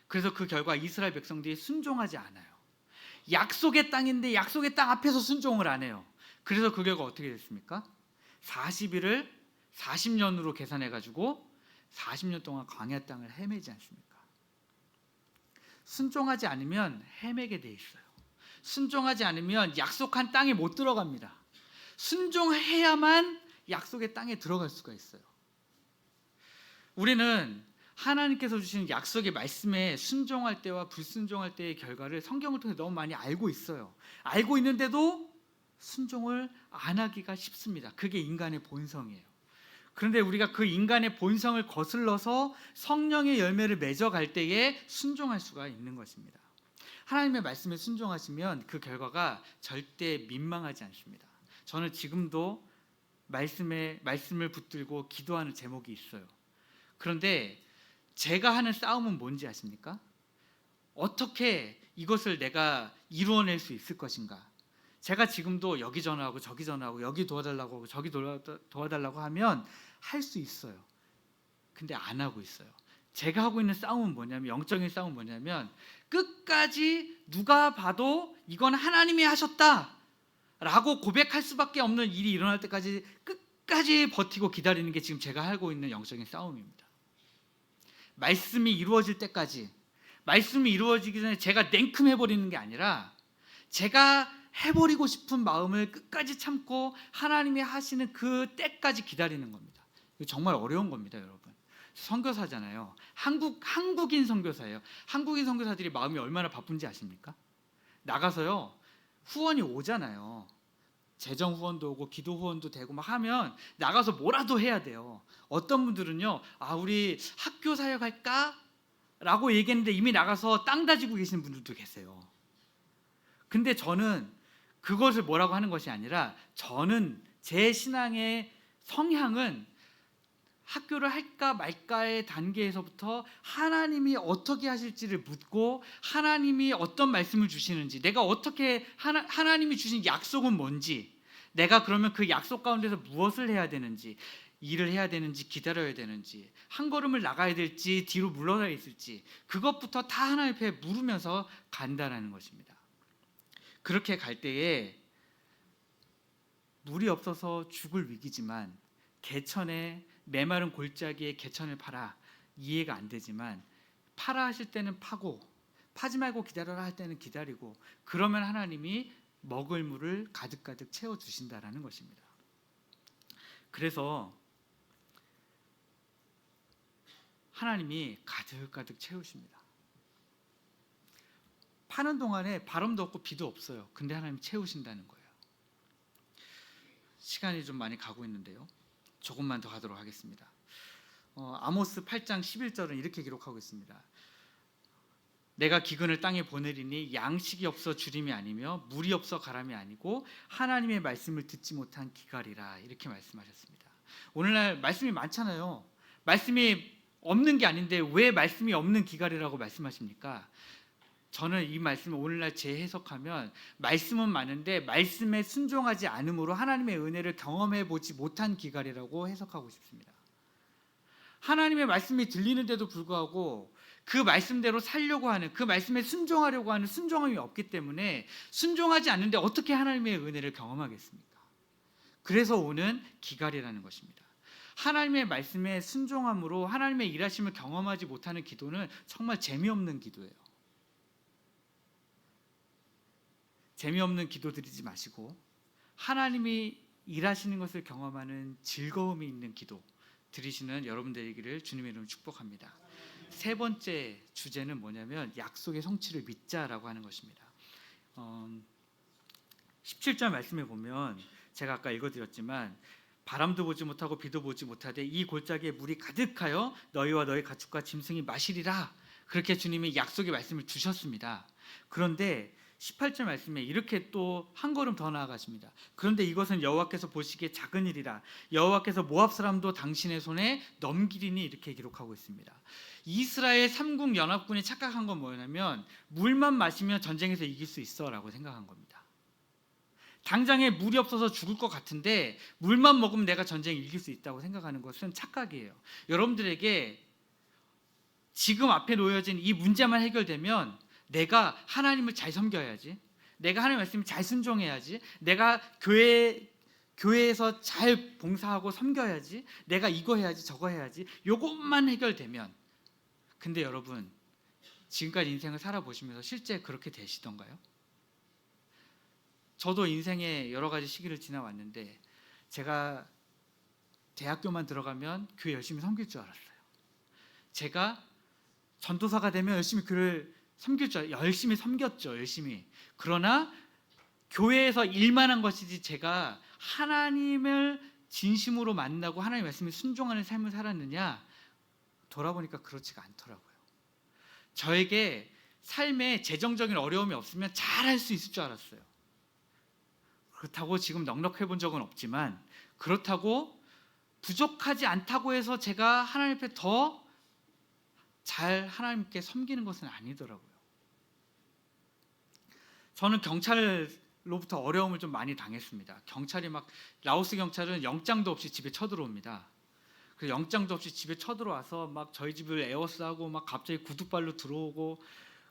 [SPEAKER 1] 그래서 그 결과 이스라엘 백성들이 순종하지 않아요. 약속의 땅인데 약속의 땅 앞에서 순종을 안 해요. 그래서 그 결과 어떻게 됐습니까? 40일을 40년으로 계산해 가지고 40년 동안 광야 땅을 헤매지 않습니까? 순종하지 않으면 헤매게 돼 있어요. 순종하지 않으면 약속한 땅에 못 들어갑니다. 순종해야만 약속의 땅에 들어갈 수가 있어요. 우리는 하나님께서 주신 약속의 말씀에 순종할 때와 불순종할 때의 결과를 성경을 통해 너무 많이 알고 있어요. 알고 있는데도 순종을 안 하기가 쉽습니다. 그게 인간의 본성이에요. 그런데 우리가 그 인간의 본성을 거슬러서 성령의 열매를 맺어갈 때에 순종할 수가 있는 것입니다. 하나님의 말씀에 순종하시면 그 결과가 절대 민망하지 않습니다. 저는 지금도 말씀을 붙들고 기도하는 제목이 있어요. 그런데 제가 하는 싸움은 뭔지 아십니까? 어떻게 이것을 내가 이루어낼 수 있을 것인가? 제가 지금도 여기 전화하고 저기 전화하고 여기 도와달라고 하고 저기 도와달라고 하면 할 수 있어요. 근데 안 하고 있어요. 제가 하고 있는 싸움은 뭐냐면, 영적인 싸움은 뭐냐면, 끝까지 누가 봐도 이건 하나님이 하셨다 라고 고백할 수밖에 없는 일이 일어날 때까지 끝까지 버티고 기다리는 게 지금 제가 하고 있는 영적인 싸움입니다. 말씀이 이루어질 때까지, 말씀이 이루어지기 전에 제가 냉큼해버리는 게 아니라 제가 해버리고 싶은 마음을 끝까지 참고 하나님이 하시는 그 때까지 기다리는 겁니다. 이거 정말 어려운 겁니다, 여러분. 선교사잖아요. 한국인 선교사예요. 한국인 선교사들이 마음이 얼마나 바쁜지 아십니까? 나가서요, 후원이 오잖아요. 재정 후원도 오고 기도 후원도 되고 막 하면 나가서 뭐라도 해야 돼요. 어떤 분들은요, 우리 학교 사역할까? 라고 얘기했는데 이미 나가서 땅 다지고 계시는 분들도 계세요. 근데 저는 그것을 뭐라고 하는 것이 아니라, 저는 제 신앙의 성향은 학교를 할까 말까의 단계에서부터 하나님이 어떻게 하실지를 묻고, 하나님이 어떤 말씀을 주시는지, 내가 어떻게 하나님이 주신 약속은 뭔지, 내가 그러면 그 약속 가운데서 무엇을 해야 되는지, 일을 해야 되는지 기다려야 되는지, 한 걸음을 나가야 될지 뒤로 물러나 있을지, 그것부터 다 하나님 앞에 물으면서 간다라는 것입니다. 그렇게 갈 때에 물이 없어서 죽을 위기지만, 개천에 메마른 골짜기에 개천을 파라, 이해가 안 되지만 파라 하실 때는 파고, 파지 말고 기다려라 할 때는 기다리고, 그러면 하나님이 먹을 물을 가득가득 채워주신다라는 것입니다. 그래서 하나님이 가득가득 채우십니다. 파는 동안에 바람도 없고 비도 없어요. 근데 하나님이 채우신다는 거예요. 시간이 좀 많이 가고 있는데요, 조금만 더 하도록 하겠습니다. 아모스 8장 11절은 이렇게 기록하고 있습니다. 내가 기근을 땅에 보내리니 양식이 없어 주림이 아니며 물이 없어 가람이 아니고 하나님의 말씀을 듣지 못한 기갈이라, 이렇게 말씀하셨습니다. 오늘날 말씀이 많잖아요. 말씀이 없는 게 아닌데 왜 말씀이 없는 기갈이라고 말씀하십니까? 저는 이 말씀을 오늘날 재해석하면, 말씀은 많은데 말씀에 순종하지 않음으로 하나님의 은혜를 경험해 보지 못한 기갈이라고 해석하고 싶습니다. 하나님의 말씀이 들리는데도 불구하고 그 말씀대로 살려고 하는, 그 말씀에 순종하려고 하는 순종함이 없기 때문에, 순종하지 않는데 어떻게 하나님의 은혜를 경험하겠습니까? 그래서 오는 기갈이라는 것입니다. 하나님의 말씀에 순종함으로 하나님의 일하심을 경험하지 못하는 기도는 정말 재미없는 기도예요. 재미없는 기도 드리지 마시고 하나님이 일하시는 것을 경험하는 즐거움이 있는 기도 드리시는 여러분들 되기를 주님의 이름으로 축복합니다. 세 번째 주제는 뭐냐면, 약속의 성취를 믿자라고 하는 것입니다. 17절 말씀에 보면, 제가 아까 읽어드렸지만, 바람도 보지 못하고 비도 보지 못하되 이 골짜기에 물이 가득하여 너희와 너희 가축과 짐승이 마시리라, 그렇게 주님이 약속의 말씀을 주셨습니다. 그런데 18절 말씀에 이렇게 또 한 걸음 더 나아가십니다. 그런데 이것은 여호와께서 보시기에 작은 일이라, 여호와께서 모압 사람도 당신의 손에 넘기리니, 이렇게 기록하고 있습니다. 이스라엘 삼국 연합군이 착각한 건 뭐냐면, 물만 마시면 전쟁에서 이길 수 있어 라고 생각한 겁니다. 당장에 물이 없어서 죽을 것 같은데 물만 먹으면 내가 전쟁을 이길 수 있다고 생각하는 것은 착각이에요. 여러분들에게 지금 앞에 놓여진 이 문제만 해결되면 내가 하나님을 잘 섬겨야지, 내가 하나님 말씀에 잘 순종해야지. 내가 교회에서 잘 봉사하고 섬겨야지. 내가 이거 해야지 저거 해야지. 요것만 해결되면. 근데 여러분, 지금까지 인생을 살아보시면서 실제 그렇게 되시던가요? 저도 인생의 여러 가지 시기를 지나왔는데 제가 대학교만 들어가면 교회 열심히 섬길 줄 알았어요. 제가 전도사가 되면 열심히 교회를 섬길 줄 열심히 섬겼죠. 열심히. 그러나 교회에서 일만 한 것이지 제가 하나님을 진심으로 만나고 하나님 말씀에 순종하는 삶을 살았느냐? 돌아보니까 그렇지가 않더라고요. 저에게 삶에 재정적인 어려움이 없으면 잘할 수 있을 줄 알았어요. 그렇다고 지금 넉넉해 본 적은 없지만, 그렇다고 부족하지 않다고 해서 제가 하나님 앞에 더 잘 하나님께 섬기는 것은 아니더라고요. 저는 경찰로부터 어려움을 좀 많이 당했습니다. 경찰이 막, 라오스 경찰은 영장도 없이 집에 쳐들어옵니다. 그 영장도 없이 집에 쳐들어와서 막 저희 집을 에워싸고 막 갑자기 구두발로 들어오고,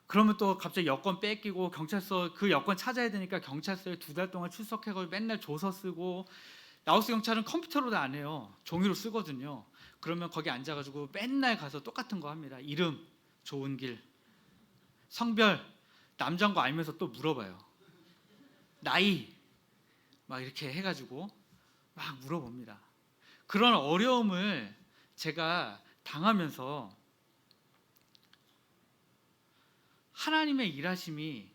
[SPEAKER 1] 그러면 또 갑자기 여권 뺏기고, 경찰서 그 여권 찾아야 되니까 경찰서에 2달 동안 출석해가지고 맨날 조서 쓰고. 라오스 경찰은 컴퓨터로도 안 해요. 종이로 쓰거든요. 그러면 거기 앉아가지고 맨날 가서 똑같은 거 합니다. 이름, 좋은 길, 성별, 남자인 거 알면서 또 물어봐요. 나이, 막 이렇게 해가지고 막 물어봅니다. 그런 어려움을 제가 당하면서 하나님의 일하심을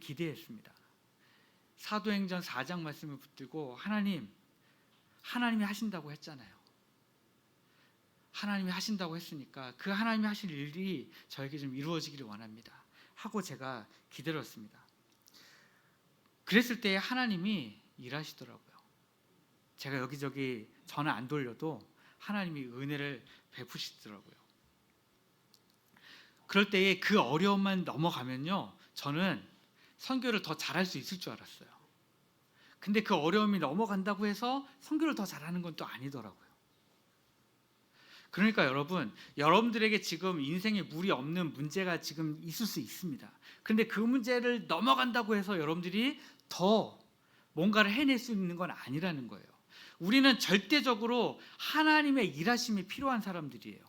[SPEAKER 1] 기대했습니다. 사도행전 4장 말씀을 붙들고 하나님이 하신다고 했잖아요. 하나님이 하신다고 했으니까 그 하나님이 하실 일이 저에게 좀 이루어지기를 원합니다 하고 제가 기다렸습니다. 그랬을 때 하나님이 일하시더라고요. 제가 여기저기 전화 안 돌려도 하나님이 은혜를 베푸시더라고요. 그럴 때에 그 어려움만 넘어가면요, 저는 선교를 더 잘할 수 있을 줄 알았어요. 근데 그 어려움이 넘어간다고 해서 선교를 더 잘하는 건 또 아니더라고요. 그러니까 여러분들에게 지금 인생에 물이 없는 문제가 지금 있을 수 있습니다. 그런데 그 문제를 넘어간다고 해서 여러분들이 더 뭔가를 해낼 수 있는 건 아니라는 거예요. 우리는 절대적으로 하나님의 일하심이 필요한 사람들이에요.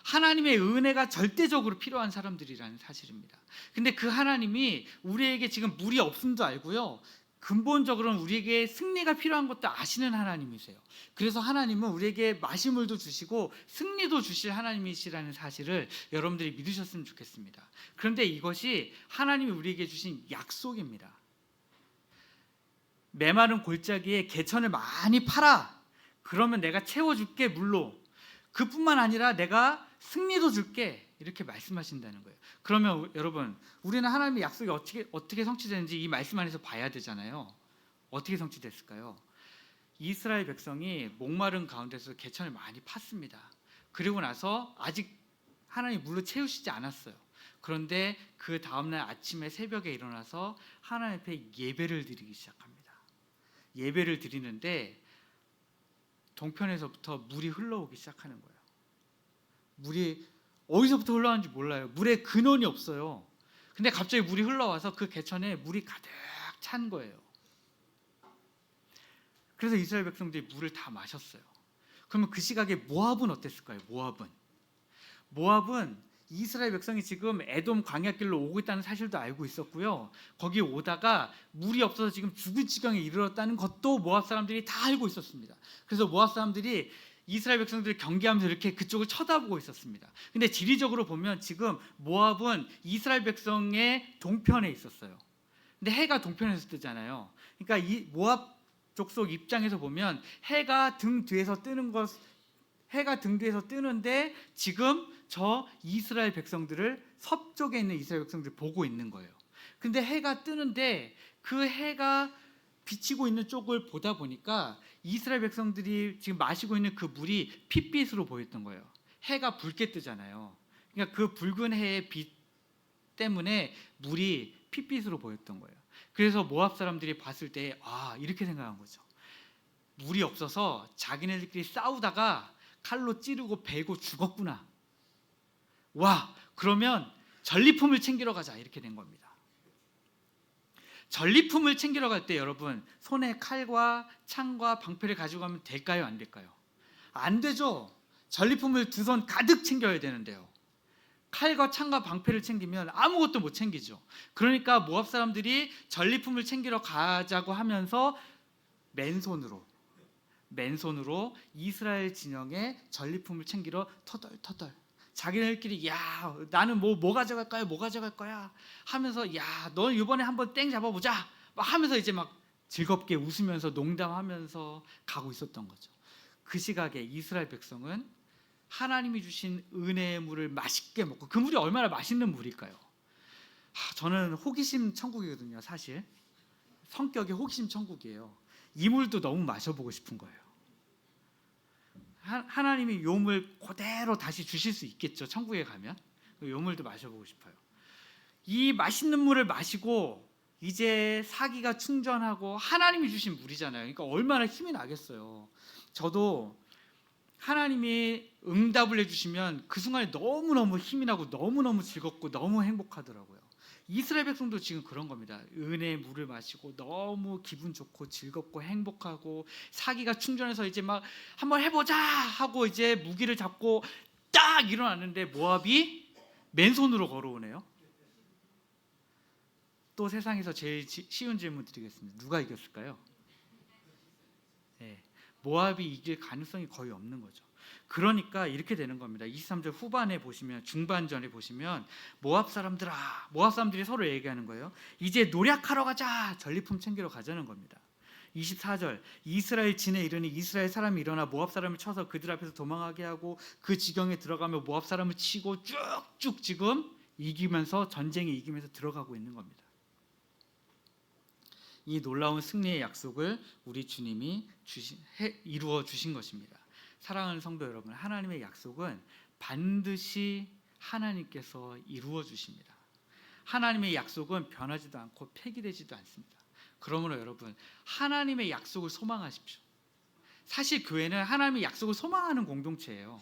[SPEAKER 1] 하나님의 은혜가 절대적으로 필요한 사람들이라는 사실입니다. 근데 그 하나님이 우리에게 지금 물이 없음도 알고요, 근본적으로는 우리에게 승리가 필요한 것도 아시는 하나님이세요. 그래서 하나님은 우리에게 마시물도 주시고 승리도 주실 하나님이시라는 사실을 여러분들이 믿으셨으면 좋겠습니다. 그런데 이것이 하나님이 우리에게 주신 약속입니다. 메마른 골짜기에 개천을 많이 팔아. 그러면 내가 채워줄게, 물로. 그뿐만 아니라 내가 승리도 줄게, 이렇게 말씀하신다는 거예요. 그러면 여러분, 우리는 하나님의 약속이 어떻게 성취되는지 이 말씀 안에서 봐야 되잖아요. 어떻게 성취됐을까요? 이스라엘 백성이 목마른 가운데서 개천을 많이 팠습니다. 그리고 나서 아직 하나님 물로 채우시지 않았어요. 그런데 그 다음날 아침에 새벽에 일어나서 하나님 앞에 예배를 드리기 시작합니다. 예배를 드리는데 동편에서부터 물이 흘러오기 시작하는 거예요. 물이 어디서부터 흘러가는지 몰라요. 물에 근원이 없어요. 근데 갑자기 물이 흘러와서 그 개천에 물이 가득 찬 거예요. 그래서 이스라엘 백성들이 물을 다 마셨어요. 그러면 그 시각에 모압은 어땠을까요? 모압은 이스라엘 백성이 지금 에돔 광야길로 오고 있다는 사실도 알고 있었고요, 거기 오다가 물이 없어서 지금 죽을 지경에 이르렀다는 것도 모압 사람들이 다 알고 있었습니다. 그래서 모압 사람들이 이스라엘 백성들을 경계하면서 이렇게 그쪽을 쳐다보고 있었습니다. 근데 지리적으로 보면 지금 모압은 이스라엘 백성의 동편에 있었어요. 근데 해가 동편에서 뜨잖아요. 그러니까 이 모압 족속 입장에서 보면 해가 등 뒤에서 뜨는데 지금 저 이스라엘 백성들을, 서쪽에 있는 이스라엘 백성들을 보고 있는 거예요. 근데 해가 뜨는데 그 해가 비치고 있는 쪽을 보다 보니까 이스라엘 백성들이 지금 마시고 있는 그 물이 핏빛으로 보였던 거예요. 해가 붉게 뜨잖아요. 그러니까 그 붉은 해의 빛 때문에 물이 핏빛으로 보였던 거예요. 그래서 모압 사람들이 봤을 때 이렇게 생각한 거죠. 물이 없어서 자기네들끼리 싸우다가 칼로 찌르고 베고 죽었구나. 그러면 전리품을 챙기러 가자, 이렇게 된 겁니다. 전리품을 챙기러 갈 때 여러분 손에 칼과 창과 방패를 가지고 가면 될까요? 안 될까요? 안 되죠. 전리품을 두 손 가득 챙겨야 되는데요. 칼과 창과 방패를 챙기면 아무것도 못 챙기죠. 그러니까 모압 사람들이 전리품을 챙기러 가자고 하면서 맨손으로 이스라엘 진영의 전리품을 챙기러 터덜터덜 자기네들끼리 야 나는 뭐 가져갈까요? 뭐 가져갈 거야? 하면서 야 너 이번에 한번 땡 잡아보자 막 하면서 이제 막 즐겁게 웃으면서 농담하면서 가고 있었던 거죠. 그 시각에 이스라엘 백성은 하나님이 주신 은혜의 물을 맛있게 먹고, 그 물이 얼마나 맛있는 물일까요? 저는 호기심 천국이거든요. 사실 성격이 호기심 천국이에요. 이 물도 너무 마셔보고 싶은 거예요. 하나님이 요 물 그대로 다시 주실 수 있겠죠. 천국에 가면 요 물도 마셔보고 싶어요. 이 맛있는 물을 마시고 이제 사기가 충전하고 하나님이 주신 물이잖아요. 그러니까 얼마나 힘이 나겠어요. 저도 하나님이 응답을 해주시면 그 순간에 너무너무 힘이 나고 너무너무 즐겁고 너무 행복하더라고요. 이스라엘 백성도 지금 그런 겁니다. 은혜의 물을 마시고 너무 기분 좋고 즐겁고 행복하고 사기가 충전해서 이제 막 한번 해보자 하고 이제 무기를 잡고 딱 일어났는데 모압이 맨손으로 걸어오네요. 또 세상에서 제일 쉬운 질문 드리겠습니다. 누가 이겼을까요? 네, 모압이 이길 가능성이 거의 없는 거죠. 그러니까 이렇게 되는 겁니다. 23절 후반에 보시면, 중반전에 보시면 모압 사람들이 서로 얘기하는 거예요. 이제 노략하러 가자. 전리품 챙기러 가자는 겁니다. 24절 이스라엘 진에 이르니 이스라엘 사람이 일어나 모압 사람을 쳐서 그들 앞에서 도망하게 하고 그 지경에 들어가며 모압 사람을 치고 쭉쭉 지금 이기면서, 전쟁에 이기면서 들어가고 있는 겁니다. 이 놀라운 승리의 약속을 우리 주님이 이루어 주신 것입니다. 사랑하는 성도 여러분, 하나님의 약속은 반드시 하나님께서 이루어 주십니다. 하나님의 약속은 변하지도 않고 폐기되지도 않습니다. 그러므로 여러분, 하나님의 약속을 소망하십시오. 사실 교회는 하나님의 약속을 소망하는 공동체예요.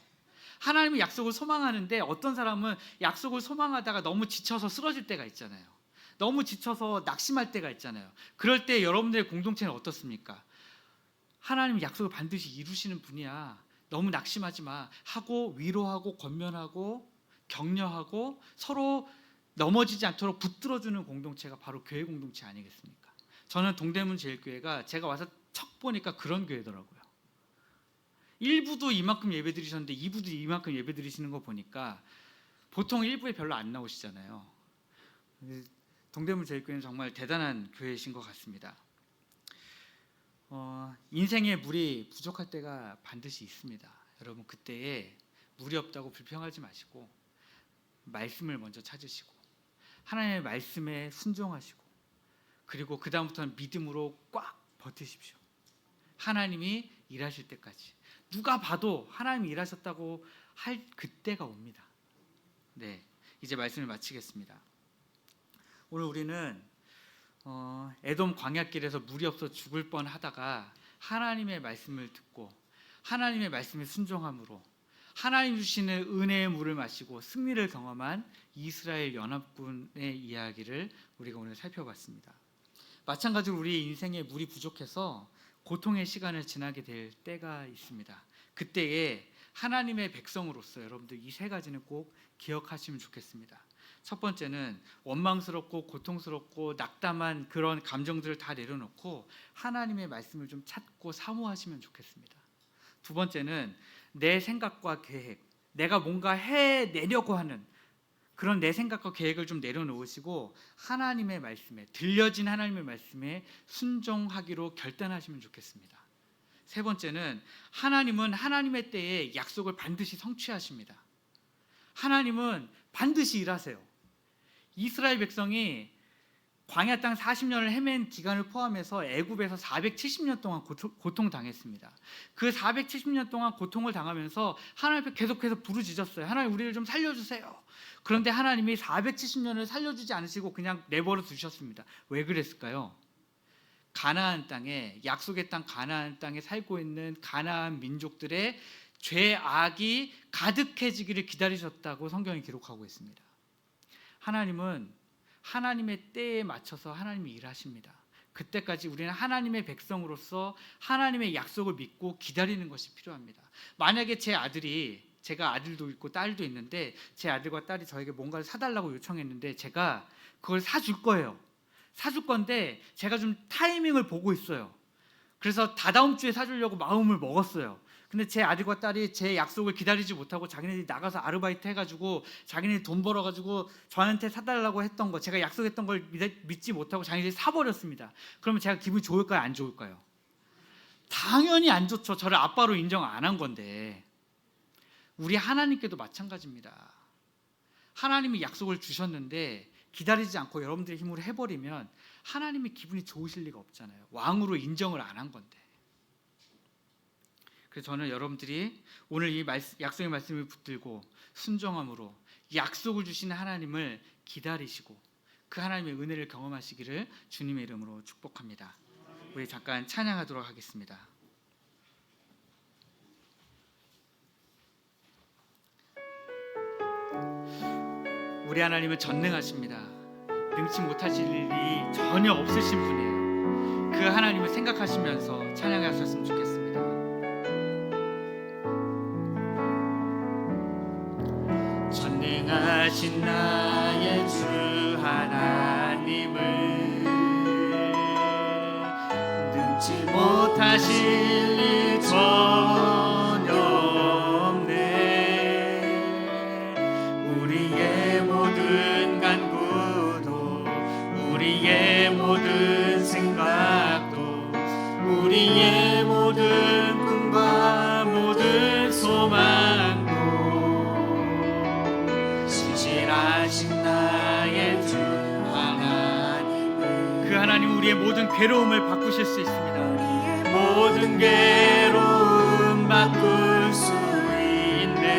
[SPEAKER 1] 하나님의 약속을 소망하는데 어떤 사람은 약속을 소망하다가 너무 지쳐서 쓰러질 때가 있잖아요. 너무 지쳐서 낙심할 때가 있잖아요. 그럴 때 여러분들의 공동체는 어떻습니까? 하나님 약속을 반드시 이루시는 분이야. 너무 낙심하지 마 하고 위로하고 권면하고 격려하고 서로 넘어지지 않도록 붙들어주는 공동체가 바로 교회 공동체 아니겠습니까? 저는 동대문 제일교회가 제가 와서 척 보니까 그런 교회더라고요. 1부도 이만큼 예배 드리셨는데 2부도 이만큼 예배 드리시는 거 보니까 보통 1부에 별로 안 나오시잖아요. 동대문 제일교회는 정말 대단한 교회이신 것 같습니다. 인생에 물이 부족할 때가 반드시 있습니다. 여러분, 그때에 물이 없다고 불평하지 마시고 말씀을 먼저 찾으시고 하나님의 말씀에 순종하시고, 그리고 그 다음부터는 믿음으로 꽉 버티십시오. 하나님이 일하실 때까지. 누가 봐도 하나님이 일하셨다고 할 그때가 옵니다. 네, 이제 말씀을 마치겠습니다. 오늘 우리는 에돔 광야길에서 물이 없어 죽을 뻔하다가 하나님의 말씀을 듣고 하나님의 말씀에 순종함으로 하나님 주시는 은혜의 물을 마시고 승리를 경험한 이스라엘 연합군의 이야기를 우리가 오늘 살펴봤습니다. 마찬가지로 우리 인생에 물이 부족해서 고통의 시간을 지나게 될 때가 있습니다. 그때에 하나님의 백성으로서 여러분들 이 세 가지는 꼭 기억하시면 좋겠습니다. 첫 번째는 원망스럽고 고통스럽고 낙담한 그런 감정들을 다 내려놓고 하나님의 말씀을 좀 찾고 사모하시면 좋겠습니다. 두 번째는 내 생각과 계획, 내가 뭔가 해내려고 하는 그런 내 생각과 계획을 좀 내려놓으시고 하나님의 말씀에, 들려진 하나님의 말씀에 순종하기로 결단하시면 좋겠습니다. 세 번째는 하나님은 하나님의 때에 약속을 반드시 성취하십니다. 하나님은 반드시 일하세요. 이스라엘 백성이 광야 땅 40년을 헤맨 기간을 포함해서 애굽에서 470년 동안 고통당했습니다. 그 470년 동안 고통을 당하면서 하나님 앞에 계속해서 부르짖었어요. 하나님, 우리를 좀 살려주세요. 그런데 하나님이 470년을 살려주지 않으시고 그냥 내버려 두셨습니다. 왜 그랬을까요? 가나안 땅에, 약속의 땅 가나안 땅에 살고 있는 가나안 민족들의 죄악이 가득해지기를 기다리셨다고 성경이 기록하고 있습니다. 하나님은 하나님의 때에 맞춰서 하나님이 일하십니다. 그때까지 우리는 하나님의 백성으로서 하나님의 약속을 믿고 기다리는 것이 필요합니다. 만약에 제가 아들도 있고 딸도 있는데 제 아들과 딸이 저에게 뭔가를 사달라고 요청했는데 제가 그걸 사줄 거예요. 사줄 건데 제가 좀 타이밍을 보고 있어요. 그래서 다다음 주에 사주려고 마음을 먹었어요. 근데 제 아들과 딸이 제 약속을 기다리지 못하고 자기네들이 나가서 아르바이트 해가지고 자기네들이 돈 벌어가지고 저한테 사달라고 했던 거, 제가 약속했던 걸 믿지 못하고 자기네들이 사버렸습니다. 그러면 제가 기분이 좋을까요? 안 좋을까요? 당연히 안 좋죠. 저를 아빠로 인정 안 한 건데. 우리 하나님께도 마찬가지입니다. 하나님이 약속을 주셨는데 기다리지 않고 여러분들의 힘으로 해버리면 하나님이 기분이 좋으실 리가 없잖아요. 왕으로 인정을 안 한 건데. 그래서 저는 여러분들이 오늘 이 약속의 말씀을 붙들고 순종함으로 약속을 주시는 하나님을 기다리시고 그 하나님의 은혜를 경험하시기를 주님의 이름으로 축복합니다. 우리 잠깐 찬양하도록 하겠습니다. 우리 하나님은 전능하십니다. 능치 못하실 일이 전혀 없으신 분이에요. 그 하나님을 생각하시면서 찬양하셨으면 좋겠습니다. 전능하신 나의 주 하나님을 능치 못하실 일 전혀 없네. 우리의 모든 간구도 우리의 모든 생각도 우리의 모든 꿈과 모든 소망도 신실하신 나의 주 하나님은 그 하나님 우리의 모든 괴로움을 바꾸실 수 있습니다. 우리의 모든 괴로움 바꿀 수 있네.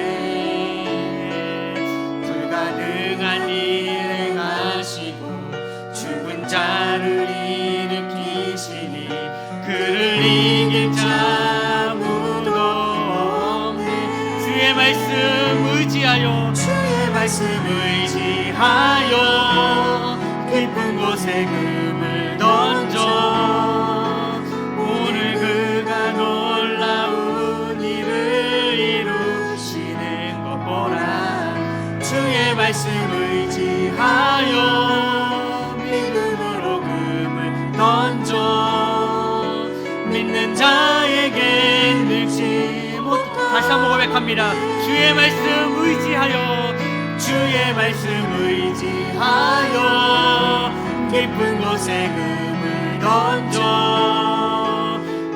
[SPEAKER 1] 불가능한 일 행하시고 죽은 자를 일으키시니 그를 이길 자 아무도 없네. 주의 말씀 의지하여 말씀 의지하여 깊은 곳에 금을 던져 오늘 그가 놀라운 일을 이루시는 것 보라. 주의 말씀 의지하여 믿음으로 금을 던져 믿는 자에게 능치 못. 다시 한번 고백합니다. 주의 말씀 의지하여 주의 말씀 의지하여 깊은 곳에 금을 던져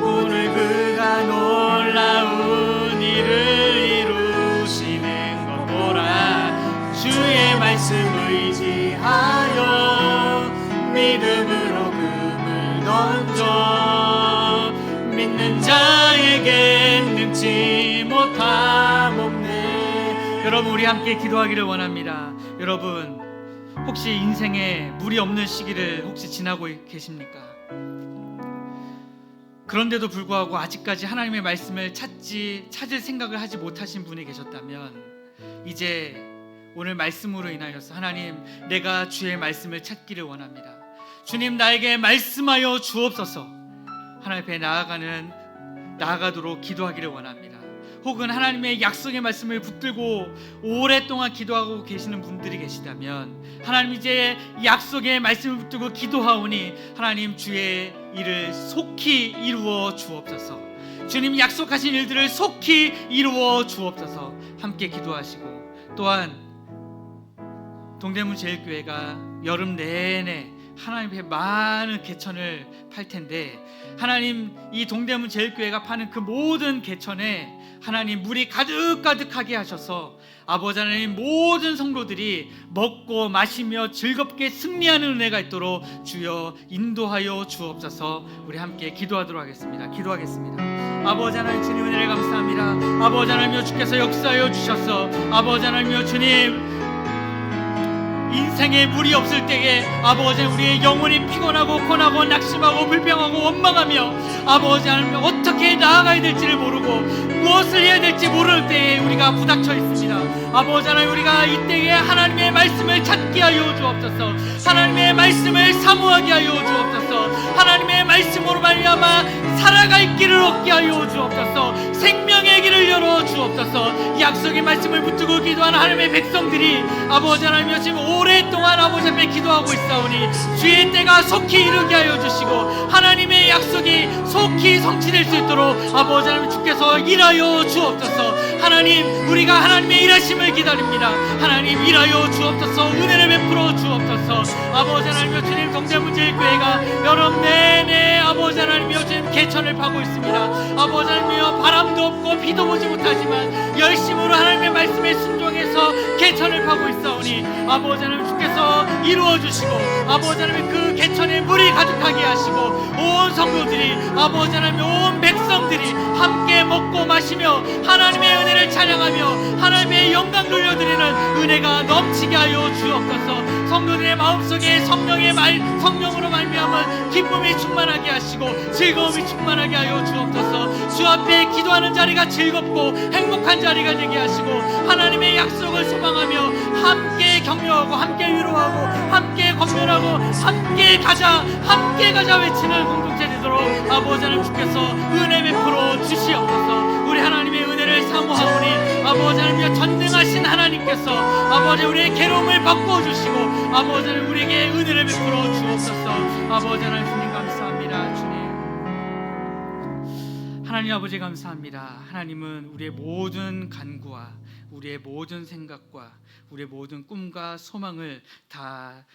[SPEAKER 1] 오늘 그가 놀라운 일을 이루시는 것 보라. 주의 말씀 의지하여 믿음으로 금을 던져 믿는 자에게 능치 못함 없네. 여러분 우리 함께 기도하기를 원합니다. 여러분 혹시 인생에 물이 없는 시기를 혹시 지나고 계십니까? 그런데도 불구하고 아직까지 하나님의 말씀을 찾을 생각을 하지 못하신 분이 계셨다면 이제 오늘 말씀으로 인하여서 하나님 내가 주의 말씀을 찾기를 원합니다. 주님 나에게 말씀하여 주옵소서. 하나님 앞에 나아가도록 기도하기를 원합니다. 혹은 하나님의 약속의 말씀을 붙들고 오랫동안 기도하고 계시는 분들이 계시다면 하나님 이제 약속의 말씀을 붙들고 기도하오니 하나님 주의 일을 속히 이루어 주옵소서. 주님 약속하신 일들을 속히 이루어 주옵소서. 함께 기도하시고 또한 동대문 제일교회가 여름 내내 하나님 앞에 많은 개천을 팔 텐데 하나님 이 동대문 제일교회가 파는 그 모든 개천에 하나님 물이 가득가득하게 하셔서 아버지 하나님 모든 성도들이 먹고 마시며 즐겁게 승리하는 은혜가 있도록 주여 인도하여 주옵소서. 우리 함께 기도하도록 하겠습니다. 기도하겠습니다. 아버지 하나님 주님 은혜를 감사합니다. 아버지 하나님이여 주께서 역사하여 주셔서 아버지 하나님이여 주님 인생에 물이 없을 때에 아버지 우리의 영혼이 피곤하고 고나고 낙심하고 불평하고 원망하며 아버지 하나님 어떻게 나아가야 될지를 모르고 무엇을 해야 될지 모를 때에 우리가 부닥쳐 있습니다. 아버지 하나님, 우리가 이때에 하나님의 말씀을 찾게 하여 주옵소서. 하나님의 말씀을 사모하게 하여 주옵소서. 하나님의 말씀으로 말미암아 살아갈 길을 얻게 하여 주옵소서. 생명의 길을 열어 주옵소서. 약속의 말씀을 붙들고 기도하는 하나님의 백성들이 아버지 하나님이여 지금 오랫동안 아버지 앞에 기도하고 있사오니 주의 때가 속히 이르게 하여 주시고 하나님의 약속이 속히 성취될 수 있도록 아버지 하나님 주께서 일하여 주옵소서. 하나님, 우리가 하나님의 일하심을 기다립니다. 하나님, 일하여 주옵소서. 은혜를 베풀어 주옵소서. 아버지 하나님이여 주님, 동대문제일교회가 여름 내내 아버지 하나님이여 주님 개천을 파고 있습니다. 아버지 하나님이여 바람도 없고 비도 보지 못하지만 열심으로 하나님의 말씀에 순종해서 개천을 파고 있사오니 아버지 하나님 주께서 이루어 주시고 아버지 하나님 그 개천에 물이 가득하게 하시고 온 성도들이 아버지 하나님 온 백성들이 함께 먹고 마시며 하나님의 은혜를 찬양하며 하나님의 영광 돌려드리는 은혜가 넘치게 하여 주옵소서. 성도들의 마음속에 성령으로 말미암은 기쁨이 충만하게 하시고 즐거움이 충만하게 하여 주옵소서. 주 앞에 기도하는 자리가 즐겁고 행복한 자리가 되게 하시고 하나님의 약속을 소망하며 함께 격려하고 함께 위로하고 함께 권면하고 함께 가자 외치는 공동체 되도록 아버지 하나님 주께서 은혜 베풀어 주시옵소서. 우리 하나님의 은혜를 사모하오니 아버지 하나님 전능하신 하나님께서 아버지 우리의 괴로움을 바꿔주시고 아버지 하나님 우리에게 은혜를 베풀어 주옵소서. 아버지 하나님 주님 감사합니다. 주님 하나님 아버지 감사합니다. 하나님은 우리의 모든 간구와 우리의 모든 생각과 우리의 모든 꿈과 소망을 다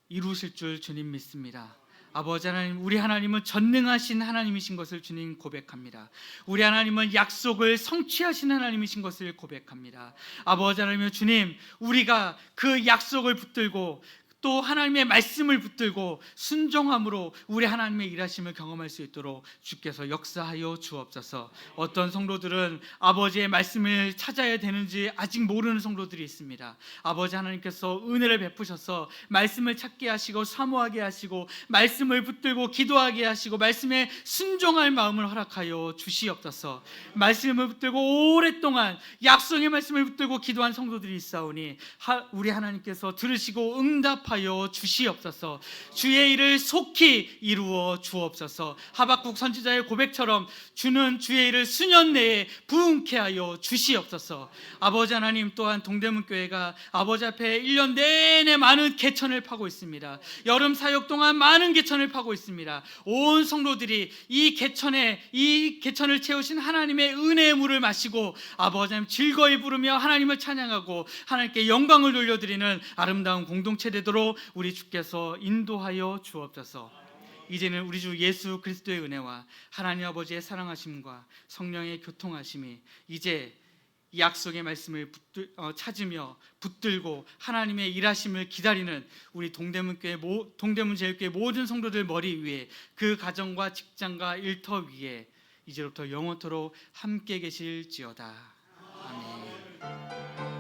[SPEAKER 1] 이루실 줄 주님 믿습니다. 아버지 하나님, 우리 하나님은 전능하신 하나님이신 것을 주님 고백합니다. 우리 하나님은 약속을 성취하신 하나님이신 것을 고백합니다. 아버지 하나님, 주님, 우리가 그 약속을 붙들고 또 하나님의 말씀을 붙들고 순종함으로 우리 하나님의 일하심을 경험할 수 있도록 주께서 역사하여 주옵소서. 어떤 성도들은 아버지의 말씀을 찾아야 되는지 아직 모르는 성도들이 있습니다. 아버지 하나님께서 은혜를 베푸셔서 말씀을 찾게 하시고 사모하게 하시고 말씀을 붙들고 기도하게 하시고 말씀에 순종할 마음을 허락하여 주시옵소서. 말씀을 붙들고 오랫동안 약속의 말씀을 붙들고 기도한 성도들이 있사오니 우리 하나님께서 들으시고 응답하여 주시옵소서. 주의 일을 속히 이루어 주옵소서. 하박국 선지자의 고백처럼 주는 주의 일을 수년 내에 부응케 하여 주시옵소서. 아버지 하나님, 또한 동대문교회가 아버지 앞에 1년 내내 많은 개천을 파고 있습니다. 여름 사역 동안 많은 개천을 파고 있습니다. 온 성도들이 이 개천을 채우신 하나님의 은혜의 물을 마시고 아버지 하나님 즐거이 부르며 하나님을 찬양하고 하나님께 영광을 돌려드리는 아름다운 공동체 되도록 우리 주께서 인도하여 주옵소서. 이제는 우리 주 예수 그리스도의 은혜와 하나님 아버지의 사랑하심과 성령의 교통하심이 이제 약속의 말씀을 찾으며 붙들고 하나님의 일하심을 기다리는 우리 동대문제일교회 모든 성도들 머리 위에, 그 가정과 직장과 일터 위에 이제부터 영원토록 함께 계실지어다. 아멘.